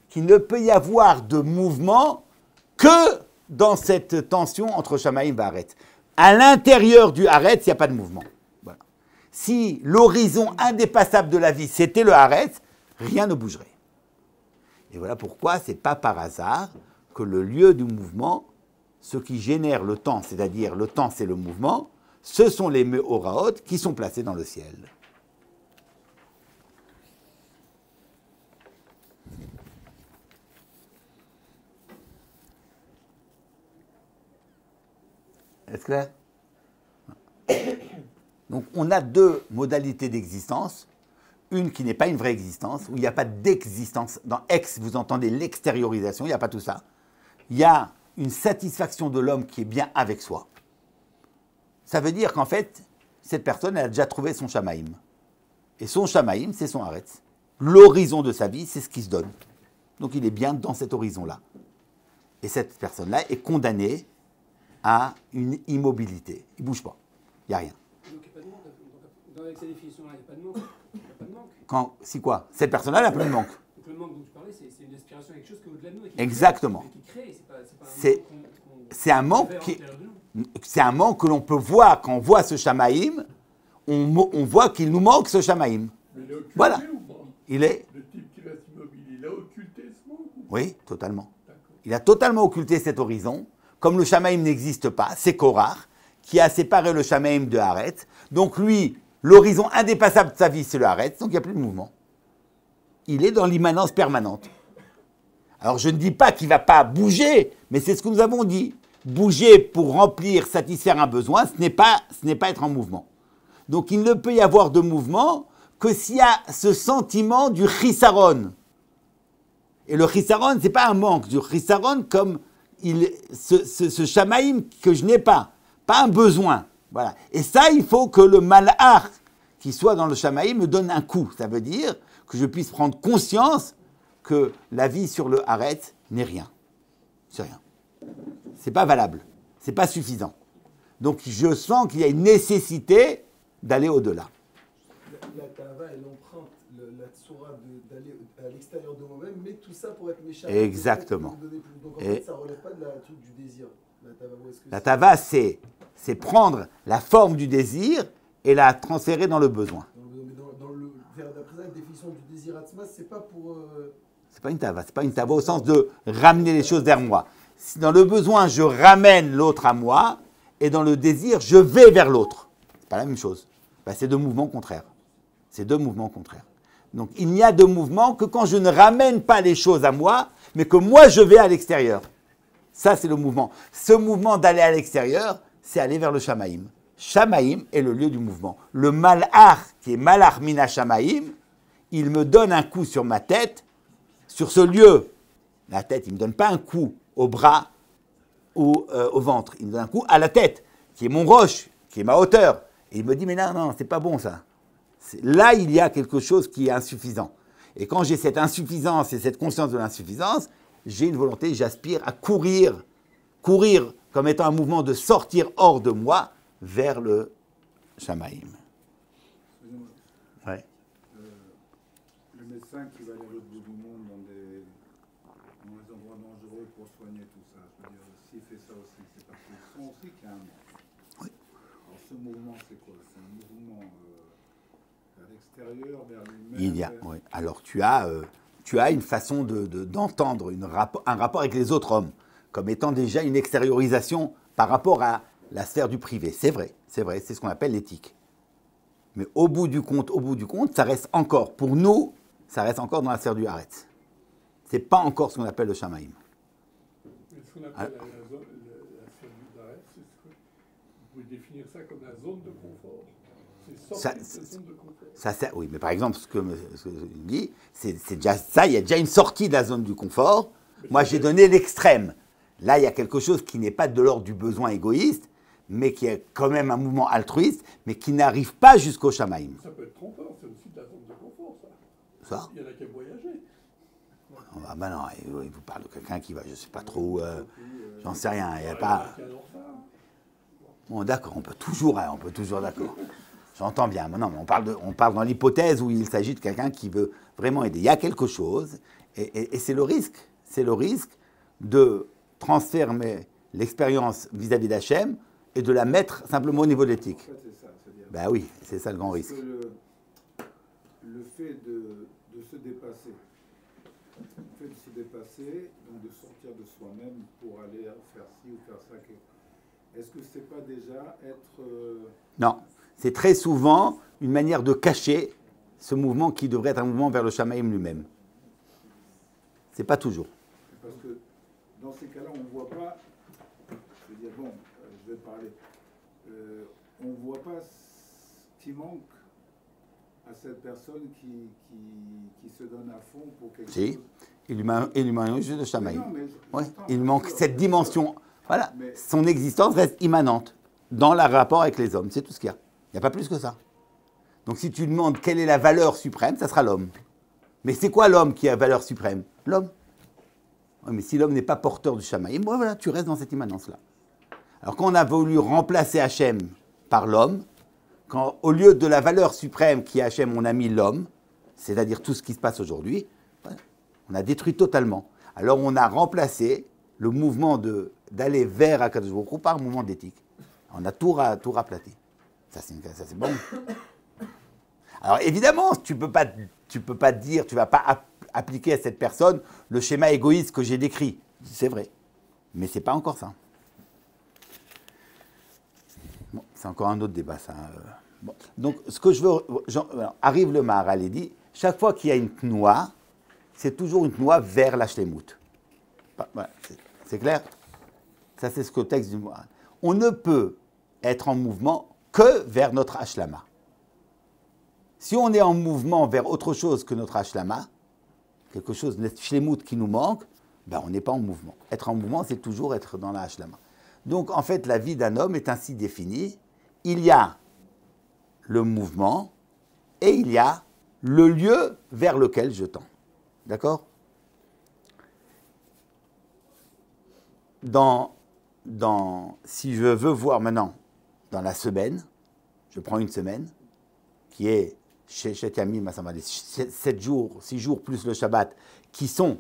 qu'il ne peut y avoir de mouvement que dans cette tension entre Shamaïm et Haaretz. À l'intérieur du Haaretz, il n'y a pas de mouvement. Voilà. Si l'horizon indépassable de la vie, c'était le Haaretz, rien ne bougerait. Et voilà pourquoi ce n'est pas par hasard que le lieu du mouvement, ce qui génère le temps, c'est-à-dire le temps c'est le mouvement, ce sont les Mehoraot qui sont placés dans le ciel. Est-ce clair? Donc on a deux modalités d'existence. Une qui n'est pas une vraie existence, où il n'y a pas d'existence. Dans ex, vous entendez l'extériorisation, il n'y a pas tout ça. Il y a une satisfaction de l'homme qui est bien avec soi. Ça veut dire qu'en fait, cette personne, elle a déjà trouvé son Shamaïm. Et son Shamaïm, c'est son Haaretz. L'horizon de sa vie, c'est ce qui se donne. Donc il est bien dans cet horizon-là. Et cette personne-là est condamnée à une immobilité. Il ne bouge pas. Il n'y a rien. Donc il n'y a pas de manque. Dans cette définition-là, il n'y a pas de manque. Si quoi? Cette personne-là, elle n'a pas de manque. Donc le manque dont tu parlais, c'est une aspiration à quelque chose qui est au-delà de nous. Exactement. Qui crée, c'est un manque qui... C'est un manque que l'on peut voir. Quand on voit ce Shamaïm, on voit qu'il nous manque ce Shamaïm. Mais il est occulté voilà. Ou pas? Il est... Le type qui reste immobile, il a occulté ce manque ou pas? Oui, totalement. D'accord. Il a totalement occulté cet horizon. Comme le Shamaïm n'existe pas, c'est Korach qui a séparé le Shamaïm de Haaretz. Donc lui, l'horizon indépassable de sa vie, c'est le Haaretz, donc il n'y a plus de mouvement. Il est dans l'immanence permanente. Alors je ne dis pas qu'il ne va pas bouger, mais c'est ce que nous avons dit. Bouger pour remplir, satisfaire un besoin, ce n'est pas être en mouvement. Donc il ne peut y avoir de mouvement que s'il y a ce sentiment du chisaron. Et le chisaron, ce n'est pas un manque, du chisaron comme ce Shamaïm que je n'ai pas un besoin. Voilà. Et ça, il faut que le malach qui soit dans le Shamaïm me donne un coup. Ça veut dire que je puisse prendre conscience que la vie sur le Haaretz n'est rien. C'est rien. C'est pas valable. C'est pas suffisant. Donc je sens qu'il y a une nécessité d'aller au-delà. La Tava, elle emprunte la Tsoura d'aller à l'extérieur de moi-même, mais tout ça pour être méchant. Exactement. Donc en fait, ça ne relève pas de la truc du désir. La Tava, c'est prendre la forme du désir et la transférer dans le besoin. D'après la définition du désir Atzma, c'est pas pour... C'est pas une Tava. C'est pas une Tava au sens de ramener les choses vers moi. Si dans le besoin, je ramène l'autre à moi, et dans le désir, je vais vers l'autre. C'est pas la même chose. Ben, c'est deux mouvements contraires. C'est deux mouvements contraires. Donc il n'y a de mouvement que quand je ne ramène pas les choses à moi, mais que moi je vais à l'extérieur. Ça, c'est le mouvement. Ce mouvement d'aller à l'extérieur, c'est aller vers le Shamaïm. Shamaïm est le lieu du mouvement. Le malach, qui est malach mina Shamaïm, il me donne un coup sur ma tête, sur ce lieu. La tête, il ne me donne pas un coup au bras ou au ventre. Il me donne un coup à la tête, qui est mon roche, qui est ma hauteur. Et il me dit, mais non, c'est pas bon ça. Là, il y a quelque chose qui est insuffisant. Et quand j'ai cette insuffisance et cette conscience de l'insuffisance, j'ai une volonté, j'aspire à courir comme étant un mouvement de sortir hors de moi vers le Shamaïm. Excusez-moi. Ouais. Le médecin qui va aller à l'autre bout du monde dans les endroits dangereux pour soigner tout ça, je veux dire, s'il fait ça aussi, c'est parce qu'il sent aussi qu'il y a un manque. Oui. Alors ce mouvement, c'est quoi? C'est un mouvement vers l'extérieur, vers lui-même. Il y a, oui. Alors tu as une façon d'entendre un rapport avec les autres hommes, comme étant déjà une extériorisation par rapport à la sphère du privé. C'est vrai, c'est ce qu'on appelle l'éthique. Mais au bout du compte, ça reste encore, pour nous, ça reste encore dans la sphère du Haaretz. C'est pas encore ce qu'on appelle le Shamaïm. Mais ce qu'on appelle la sphère du Haaretz, vous pouvez définir ça comme la zone de confort. C'est sortir de cette zone de confort. Oui, mais par exemple, ce que je dis, c'est déjà ça, il y a déjà une sortie de la zone du confort. Moi, j'ai donné l'extrême. Là, il y a quelque chose qui n'est pas de l'ordre du besoin égoïste, mais qui est quand même un mouvement altruiste, mais qui n'arrive pas jusqu'au Shamaïm. Ça peut être trompeur, c'est aussi de la zone de confort, ça. Ça? Il y en a qui aiment voyager. Ah ben non, il vous parle de quelqu'un qui va, je ne sais pas trop, j'en sais rien, il n'y a pas... Bon, d'accord, on peut toujours, d'accord. J'entends bien, mais non, mais on parle dans l'hypothèse où il s'agit de quelqu'un qui veut vraiment aider. Il y a quelque chose, et c'est le risque de transformer l'expérience vis-à-vis d'Hachem et de la mettre simplement au niveau de l'éthique. En fait, c'est ça, c'est-à-dire. Ben oui, c'est ça le grand risque. Le fait de se dépasser, donc de sortir de soi-même pour aller faire ci ou faire ça, est-ce que c'est pas déjà être... Non, c'est très souvent une manière de cacher ce mouvement qui devrait être un mouvement vers le Shamaïm lui-même. C'est pas toujours. Parce que dans ces cas-là, on ne voit pas, je veux dire, bon, je vais parler, on ne voit pas ce qui manque à cette personne qui se donne à fond pour quelque chose. Il lui manque juste le Shamaïm. Ouais, il lui manque cette dimension. Voilà, mais son existence reste immanente dans le rapport avec les hommes, c'est tout ce qu'il y a. Il n'y a pas plus que ça. Donc si tu demandes quelle est la valeur suprême, ça sera l'homme. Mais c'est quoi l'homme qui a valeur suprême? L'homme. Oui, mais si l'homme n'est pas porteur du Shamaïm, voilà, tu restes dans cette immanence-là. Alors quand on a voulu remplacer Hachem par l'homme, quand au lieu de la valeur suprême qui est Hachem, on a mis l'homme, c'est-à-dire tout ce qui se passe aujourd'hui, voilà, on a détruit totalement. Alors on a remplacé le mouvement d'aller vers Akadosh Baruch Hu par un mouvement d'éthique. On a tout raplati. Ça c'est bon. Alors évidemment, tu peux pas dire, tu vas pas appliquer à cette personne le schéma égoïste que j'ai décrit. C'est vrai. Mais c'est pas encore ça. Bon, c'est encore un autre débat, ça. Bon. Donc, ce que je veux... arrive le Maharal et dit, chaque fois qu'il y a une tnoua, c'est toujours une tnoua vers la shlemut. Voilà, c'est clair? Ça, c'est ce que le texte du Maharal. On ne peut être en mouvement que vers notre ashlama. Si on est en mouvement vers autre chose que notre ashlama, quelque chose de shlemut qui nous manque, ben on n'est pas en mouvement. Être en mouvement, c'est toujours être dans la ashlama. Donc, en fait, la vie d'un homme est ainsi définie. Il y a le mouvement et il y a le lieu vers lequel je tends. D'accord? Si je veux voir maintenant, dans la semaine, je prends une semaine, qui est chez Yamim, 7 jours, 6 jours plus le Shabbat, qui sont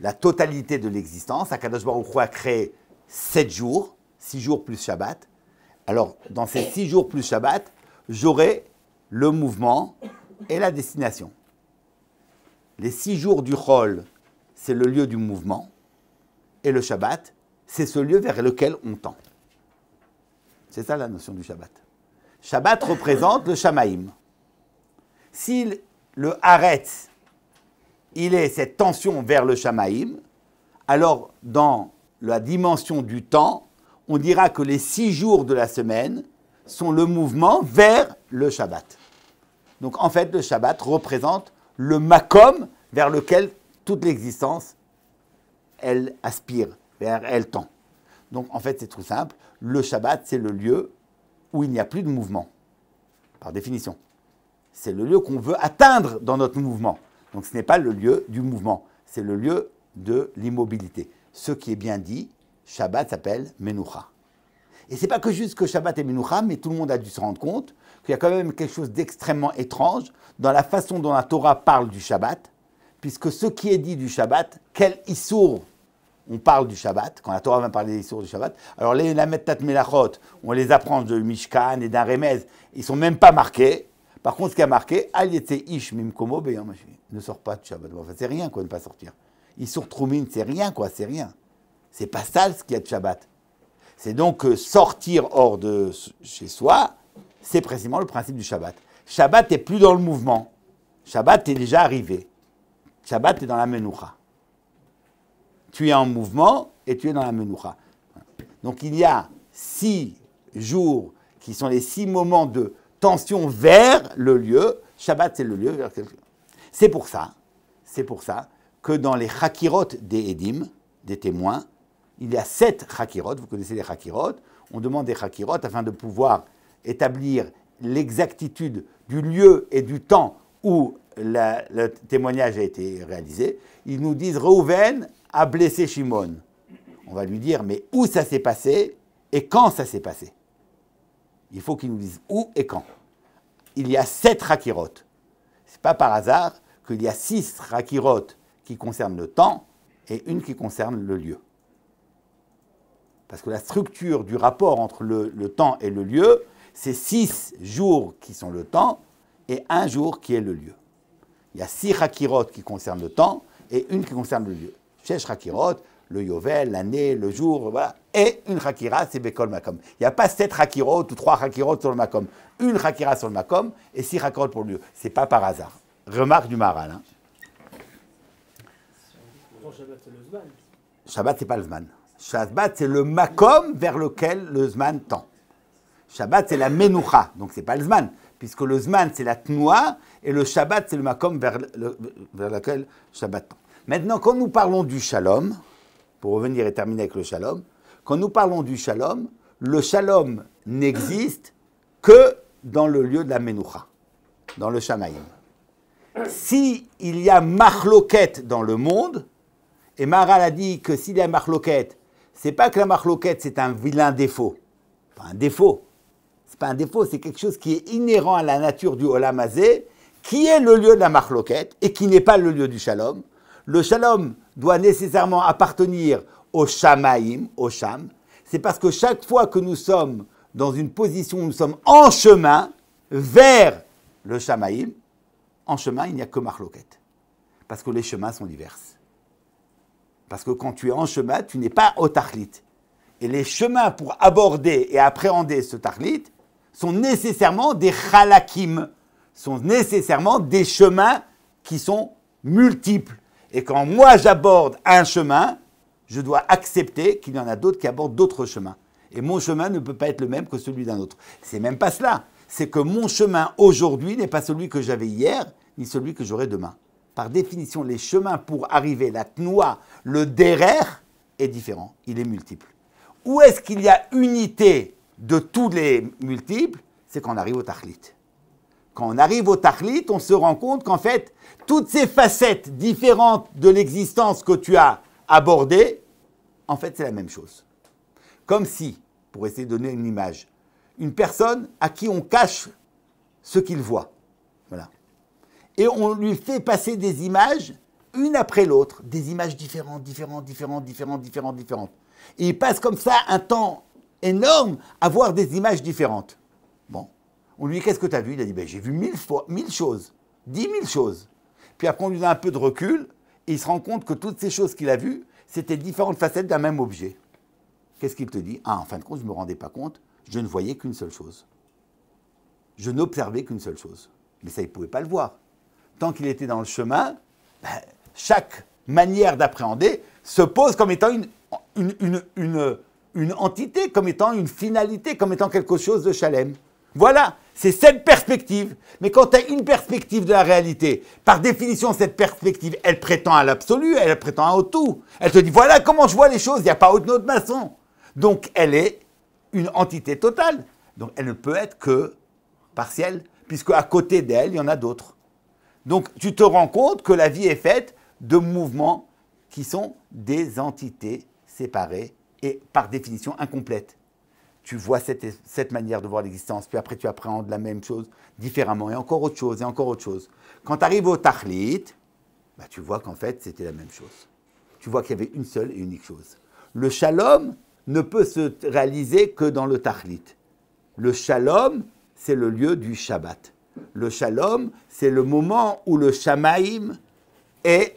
la totalité de l'existence. Akadosh Baruch Hu a créé 7 jours, 6 jours plus Shabbat. Alors, dans ces 6 jours plus Shabbat, j'aurai le mouvement et la destination. Les 6 jours du Chol, c'est le lieu du mouvement, et le Shabbat, c'est ce lieu vers lequel on tend. C'est ça la notion du Shabbat. Shabbat représente le Shamaïm. Si le Haaretz, il est cette tension vers le Shamaïm, alors dans la dimension du temps, on dira que les 6 jours de la semaine sont le mouvement vers le Shabbat. Donc en fait, le Shabbat représente le makom vers lequel toute l'existence, elle aspire, elle tend. Donc en fait, c'est tout simple. Le Shabbat, c'est le lieu où il n'y a plus de mouvement, par définition. c'est le lieu qu'on veut atteindre dans notre mouvement. Donc ce n'est pas le lieu du mouvement, c'est le lieu de l'immobilité. Ce qui est bien dit, Shabbat s'appelle Menoucha. Et ce n'est pas que juste que Shabbat est Menoucha, mais tout le monde a dû se rendre compte qu'il y a quand même quelque chose d'extrêmement étrange dans la façon dont la Torah parle du Shabbat, puisque ce qui est dit du Shabbat, quel Issour on parle du Shabbat, quand la Torah va parler des Issour du Shabbat. Alors les Lamettat Melachot, on les apprend de Mishkan et d'un Remez, ils ne sont même pas marqués. Par contre, ce qui a marqué, Al Yetze Ish Mimkomo Beyom Hashvi, ne sort pas de Shabbat. Enfin, c'est rien quoi, ne pas sortir. Issour Troumin, c'est rien quoi, c'est rien. C'est pas ça ce qu'il y a de Shabbat. C'est donc sortir hors de chez soi, c'est précisément le principe du Shabbat. Shabbat n'est plus dans le mouvement. Shabbat est déjà arrivé. Shabbat est dans la Menoucha. Tu es en mouvement et tu es dans la Menoucha. Donc il y a 6 jours qui sont les 6 moments de tension vers le lieu. Shabbat, c'est le lieu vers quelque chose. C'est pour ça que dans les Chakirot des Edim, des témoins, il y a 7 Chakirot. Vous connaissez les Chakirot. On demande des Chakirot afin de pouvoir établir l'exactitude du lieu et du temps où le témoignage a été réalisé. Ils nous disent Reuven a blessé Shimon. On va lui dire mais où ça s'est passé et quand ça s'est passé. Il faut qu'ils nous disent où et quand. Il y a 7 Chakirot. Ce n'est pas par hasard qu'il y a 6 Chakirot qui concernent le temps et une qui concerne le lieu. Parce que la structure du rapport entre le temps et le lieu, c'est 6 jours qui sont le temps et 1 jour qui est le lieu. Il y a 6 Chakirot qui concernent le temps et une qui concerne le lieu. 6 Chakirot, le Yovel, l'année, le jour, voilà. Et une Chakira, c'est Bekol Makom. Il n'y a pas 7 Chakirot ou 3 Chakirot sur le Makom. Une Chakira sur le Makom et 6 Chakirot pour le lieu. Ce n'est pas par hasard. Remarque du Maharal. Hein. Shabbat, c'est le Zman. Shabbat, ce n'est pas le Zman. Shabbat, c'est le Makom vers lequel le Zman tend. Shabbat, c'est la Menoucha, donc ce n'est pas le Zman, puisque le Zman, c'est la Tnoua, et le Shabbat, c'est le Makom vers lequel Shabbat tend. Maintenant, quand nous parlons du Shalom, pour revenir et terminer avec le Shalom, quand nous parlons du Shalom, le Shalom n'existe que dans le lieu de la Menoucha, dans le Shamayim. S'il y a Machloket dans le monde, et Maharal a dit que s'il y a Machloket, c'est pas que la Machloket, c'est un vilain défaut. Pas un défaut. C'est pas un défaut, c'est quelque chose qui est inhérent à la nature du Olam Hazé, qui est le lieu de la Machloket et qui n'est pas le lieu du Shalom. Le Shalom doit nécessairement appartenir au Shamaïm, au Sham. C'est parce que chaque fois que nous sommes dans une position où nous sommes en chemin vers le Shamaïm, en chemin, il n'y a que Machloket. Parce que les chemins sont divers. Parce que quand tu es en chemin, tu n'es pas au Tachlit. Et les chemins pour aborder et appréhender ce Tachlit sont nécessairement des Chalakim, sont nécessairement des chemins qui sont multiples. Et quand moi j'aborde un chemin, je dois accepter qu'il y en a d'autres qui abordent d'autres chemins. Et mon chemin ne peut pas être le même que celui d'un autre. C'est même pas cela. C'est que mon chemin aujourd'hui n'est pas celui que j'avais hier, ni celui que j'aurai demain. Par définition, les chemins pour arriver, la tnoua, le derer, est différent. Il est multiple. Où est-ce qu'il y a unité de tous les multiples? C'est quand on arrive au Tachlit. Quand on arrive au Tachlit, on se rend compte qu'en fait, toutes ces facettes différentes de l'existence que tu as abordées, en fait, c'est la même chose. Comme si, pour essayer de donner une image, une personne à qui on cache ce qu'il voit. Voilà. Et on lui fait passer des images, une après l'autre, des images différentes. Et il passe comme ça un temps énorme à voir des images différentes. Bon. On lui dit, qu'est-ce que tu as vu? Il a dit, j'ai vu 1000 choses, 10 000 choses. Puis après, on lui donne un peu de recul, et il se rend compte que toutes ces choses qu'il a vues, c'était différentes facettes d'un même objet. Qu'est-ce qu'il te dit? En fin de compte, je ne me rendais pas compte, je ne voyais qu'une seule chose. Je n'observais qu'une seule chose. Mais ça, il ne pouvait pas le voir. Tant qu'il était dans le chemin, chaque manière d'appréhender se pose comme étant une entité, comme étant une finalité, comme étant quelque chose de Shalem. Voilà, c'est cette perspective. Mais quand tu as une perspective de la réalité, par définition, cette perspective, elle prétend à l'absolu, elle prétend au tout. Elle te dit, voilà comment je vois les choses, il n'y a pas autre façon. Donc, elle est une entité totale. Donc, elle ne peut être que partielle, puisque à côté d'elle, il y en a d'autres. Donc tu te rends compte que la vie est faite de mouvements qui sont des entités séparées et par définition incomplètes. Tu vois cette manière de voir l'existence, puis après tu appréhendes la même chose différemment, et encore autre chose, et encore autre chose. Quand tu arrives au Tachlit, bah, tu vois qu'en fait c'était la même chose. Tu vois qu'il y avait une seule et unique chose. Le Shalom ne peut se réaliser que dans le Tachlit. Le Shalom, c'est le lieu du Shabbat. Le Shalom, c'est le moment où le Shamaïm est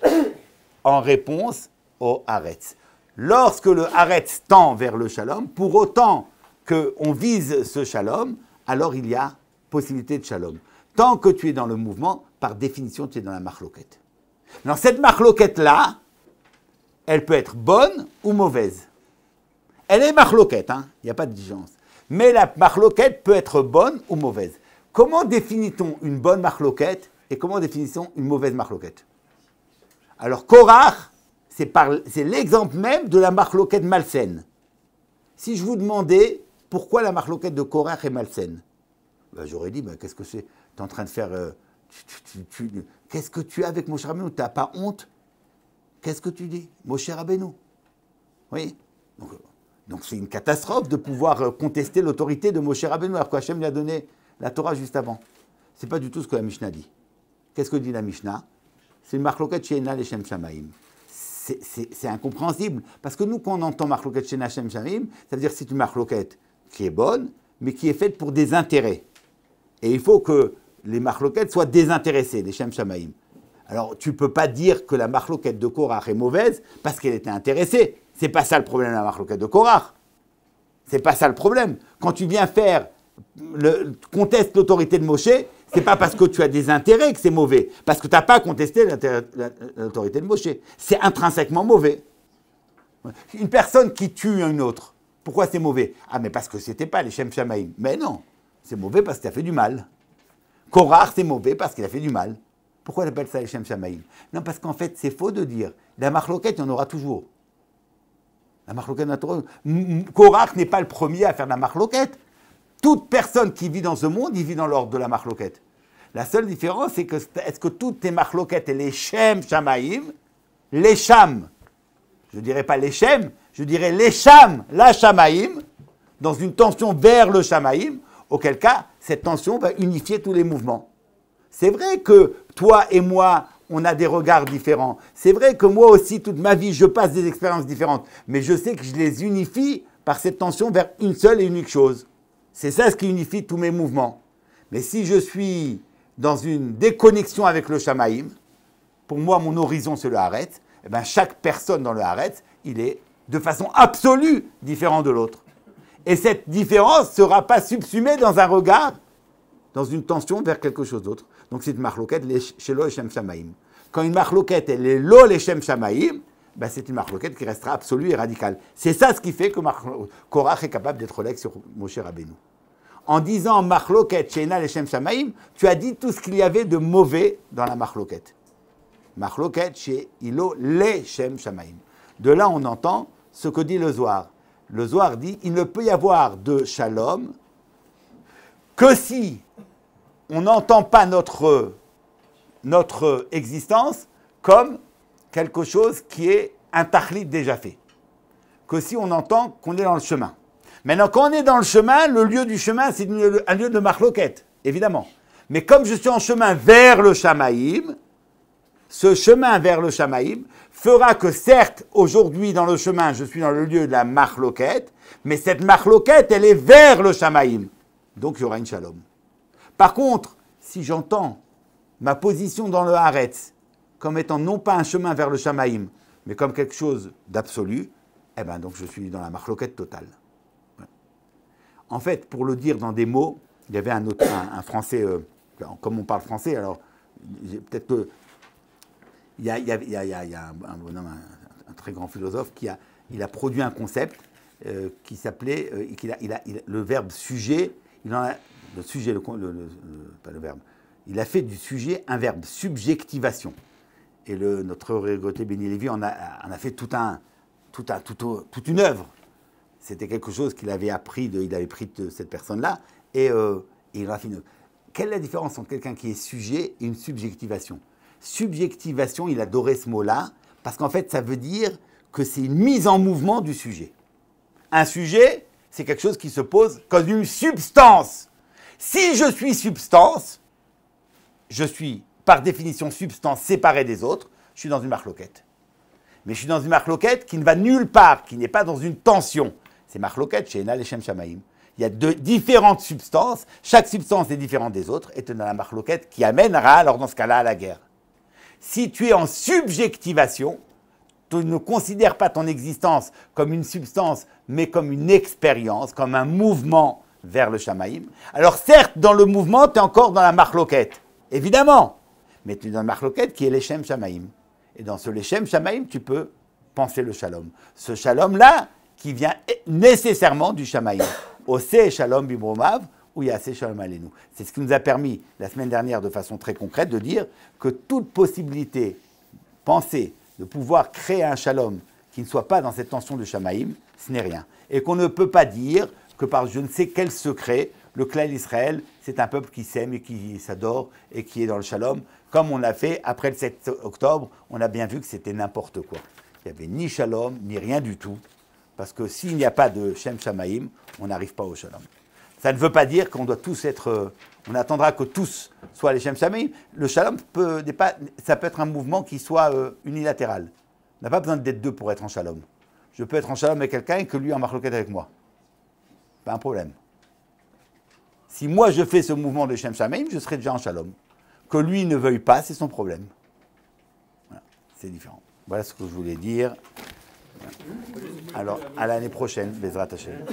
en réponse au Haaretz. Lorsque le Haaretz tend vers le Shalom, pour autant qu'on vise ce Shalom, alors il y a possibilité de Shalom. Tant que tu es dans le mouvement, par définition, tu es dans la marloquette. Alors cette marloquette-là, elle peut être bonne ou mauvaise. Elle est marloquette, hein, il n'y a pas de différence. Mais la marloquette peut être bonne ou mauvaise. Comment définit-on une bonne marloquette et comment définit-on une mauvaise marloquette? Alors Korach, c'est l'exemple même de la marloquette malsaine. Si je vous demandais pourquoi la marloquette de Korach est malsaine, ben, j'aurais dit, ben, qu'est-ce que c'est? Tu es en train de faire... qu'est-ce que tu as avec Moshe Rabbeinu? Tu n'as pas honte? Qu'est-ce que tu dis? Moshe Rabbeinu. Oui. Donc c'est une catastrophe de pouvoir contester l'autorité de Moshe Rabbeinu, alors qu'Hachem lui a donné la Torah juste avant. Ce n'est pas du tout ce que la Mishnah dit. Qu'est-ce que dit la Mishnah? C'est une marloquette she'ena leshem shamaim. C'est incompréhensible. Parce que nous, quand on entend marloquette she'ena leshem shamaim, ça veut dire que c'est une marloquette qui est bonne, mais qui est faite pour des intérêts. Et il faut que les marloquettes soient désintéressées, les shem shamaim. Alors, tu ne peux pas dire que la marloquette de Korach est mauvaise parce qu'elle était intéressée. C'est pas ça le problème de la marloquette de Korach. C'est pas ça le problème. Quand tu viens conteste l'autorité de Moshe, c'est pas parce que tu as des intérêts que c'est mauvais. Parce que tu n'as pas contesté l'autorité de Moshe. C'est intrinsèquement mauvais. Une personne qui tue une autre, pourquoi c'est mauvais? Ah, mais parce que c'était pas les Shem Shamaim. Mais non, c'est mauvais parce qu'il a fait du mal. Korach, c'est mauvais parce qu'il a fait du mal. Pourquoi on appelle ça les Shem Shamaim? Non, parce qu'en fait, c'est faux de dire. La marloquette, il y en aura toujours. La marloquette naturelle. Korach n'est pas le premier à faire de la marloquette. Toute personne qui vit dans ce monde, il vit dans l'ordre de la marloquette. La seule différence, c'est que est-ce que toutes tes marloquettes et les Shem Shamaim, les Sham, je ne dirais pas les Shem, je dirais les Sham, la Shamaim, dans une tension vers le Shamaim, auquel cas, cette tension va unifier tous les mouvements. C'est vrai que toi et moi, on a des regards différents. C'est vrai que moi aussi, toute ma vie, je passe des expériences différentes. Mais je sais que je les unifie par cette tension vers une seule et unique chose. C'est ça ce qui unifie tous mes mouvements. Mais si je suis dans une déconnexion avec le Shamaïm, pour moi, mon horizon, c'est le Haaretz, eh bien, chaque personne dans le Haaretz, il est de façon absolue différent de l'autre. Et cette différence ne sera pas subsumée dans un regard, dans une tension vers quelque chose d'autre. Donc c'est une marloquette, chez lo Shem Shamaim. Quand une marloquette, elle est lo Shem Shamaim, ben c'est une marloquette qui restera absolue et radicale. C'est ça ce qui fait que Korach est capable d'être lex sur Moshe Rabbeinu. En disant marloquette, she'ena Shem Shamaim, tu as dit tout ce qu'il y avait de mauvais dans la marloquette. Marloquette, chez ilo Shem Shamaim. De là, on entend ce que dit le Zohar. Le Zohar dit, il ne peut y avoir de shalom que si on n'entend pas notre existence comme quelque chose qui est un tachlit déjà fait. Que si on entend qu'on est dans le chemin. Maintenant, quand on est dans le chemin, le lieu du chemin, c'est un lieu de marloquette, évidemment. Mais comme je suis en chemin vers le Shamaïm, ce chemin vers le Shamaïm fera que certes, aujourd'hui, dans le chemin, je suis dans le lieu de la marloquette, mais cette marloquette, elle est vers le Shamaïm. Donc, il y aura une shalom. Par contre, si j'entends ma position dans le Haaretz comme étant non pas un chemin vers le Shamaïm, mais comme quelque chose d'absolu, eh bien, donc je suis dans la marloquette totale. Ouais. En fait, pour le dire dans des mots, il y avait un Français, comme on parle français, alors peut-être que il y a un bonhomme, un très grand philosophe, il a produit un concept qui s'appelait, le verbe sujet, le sujet, pas le verbe, il a fait du sujet un verbe, subjectivation. Et notre regretté Béni Lévy en a fait toute une œuvre. C'était quelque chose qu'il avait appris, il avait pris de cette personne-là, et il a fait quelle est la différence entre quelqu'un qui est sujet et une subjectivation? Subjectivation, il a adoré ce mot-là, parce qu'en fait, ça veut dire que c'est une mise en mouvement du sujet. Un sujet, c'est quelque chose qui se pose comme une substance. Si je suis substance, je suis par définition substance séparée des autres, je suis dans une marloquette. Mais je suis dans une marloquette qui ne va nulle part, qui n'est pas dans une tension. C'est marloquette chez Enal et Shem Shamaim. Il y a différentes substances, chaque substance est différente des autres, et tu es dans la marloquette qui amènera, alors dans ce cas-là, à la guerre. Si tu es en subjectivation, tu ne considères pas ton existence comme une substance, mais comme une expérience, comme un mouvement vers le Shamaïm. Alors certes, dans le mouvement, tu es encore dans la marloquette, évidemment, mais tu es dans la marloquette qui est l'Echem Shamaïm. Et dans ce l'Echem Shamaïm, tu peux penser le Shalom. Ce Shalom-là, qui vient nécessairement du Shamaïm. Ose Shalom Bibromav, ou Yase Shalom Aleinu. C'est ce qui nous a permis, la semaine dernière, de façon très concrète, de dire que toute possibilité, pensée, de pouvoir créer un Shalom qui ne soit pas dans cette tension de Shamaïm, ce n'est rien. Et qu'on ne peut pas dire que par je ne sais quel secret, le clan d'Israël, c'est un peuple qui s'aime et qui s'adore et qui est dans le Shalom. Comme on l'a fait après le 7 octobre, on a bien vu que c'était n'importe quoi. Il n'y avait ni Shalom, ni rien du tout. Parce que s'il n'y a pas de Shem Shamaïm, on n'arrive pas au Shalom. Ça ne veut pas dire qu'on doit tous être... on attendra que tous soient les Shem Shamaïm. Le Shalom, ça peut être un mouvement qui soit unilatéral. On n'a pas besoin d'être deux pour être en Shalom. Je peux être en Shalom avec quelqu'un et que lui en marloquette avec moi. Pas un problème. Si moi je fais ce mouvement de Shem Shamaïm, je serai déjà en Shalom. Que lui ne veuille pas, c'est son problème. Voilà, c'est différent. Voilà ce que je voulais dire. Alors, à l'année prochaine, Bezrat Hashem.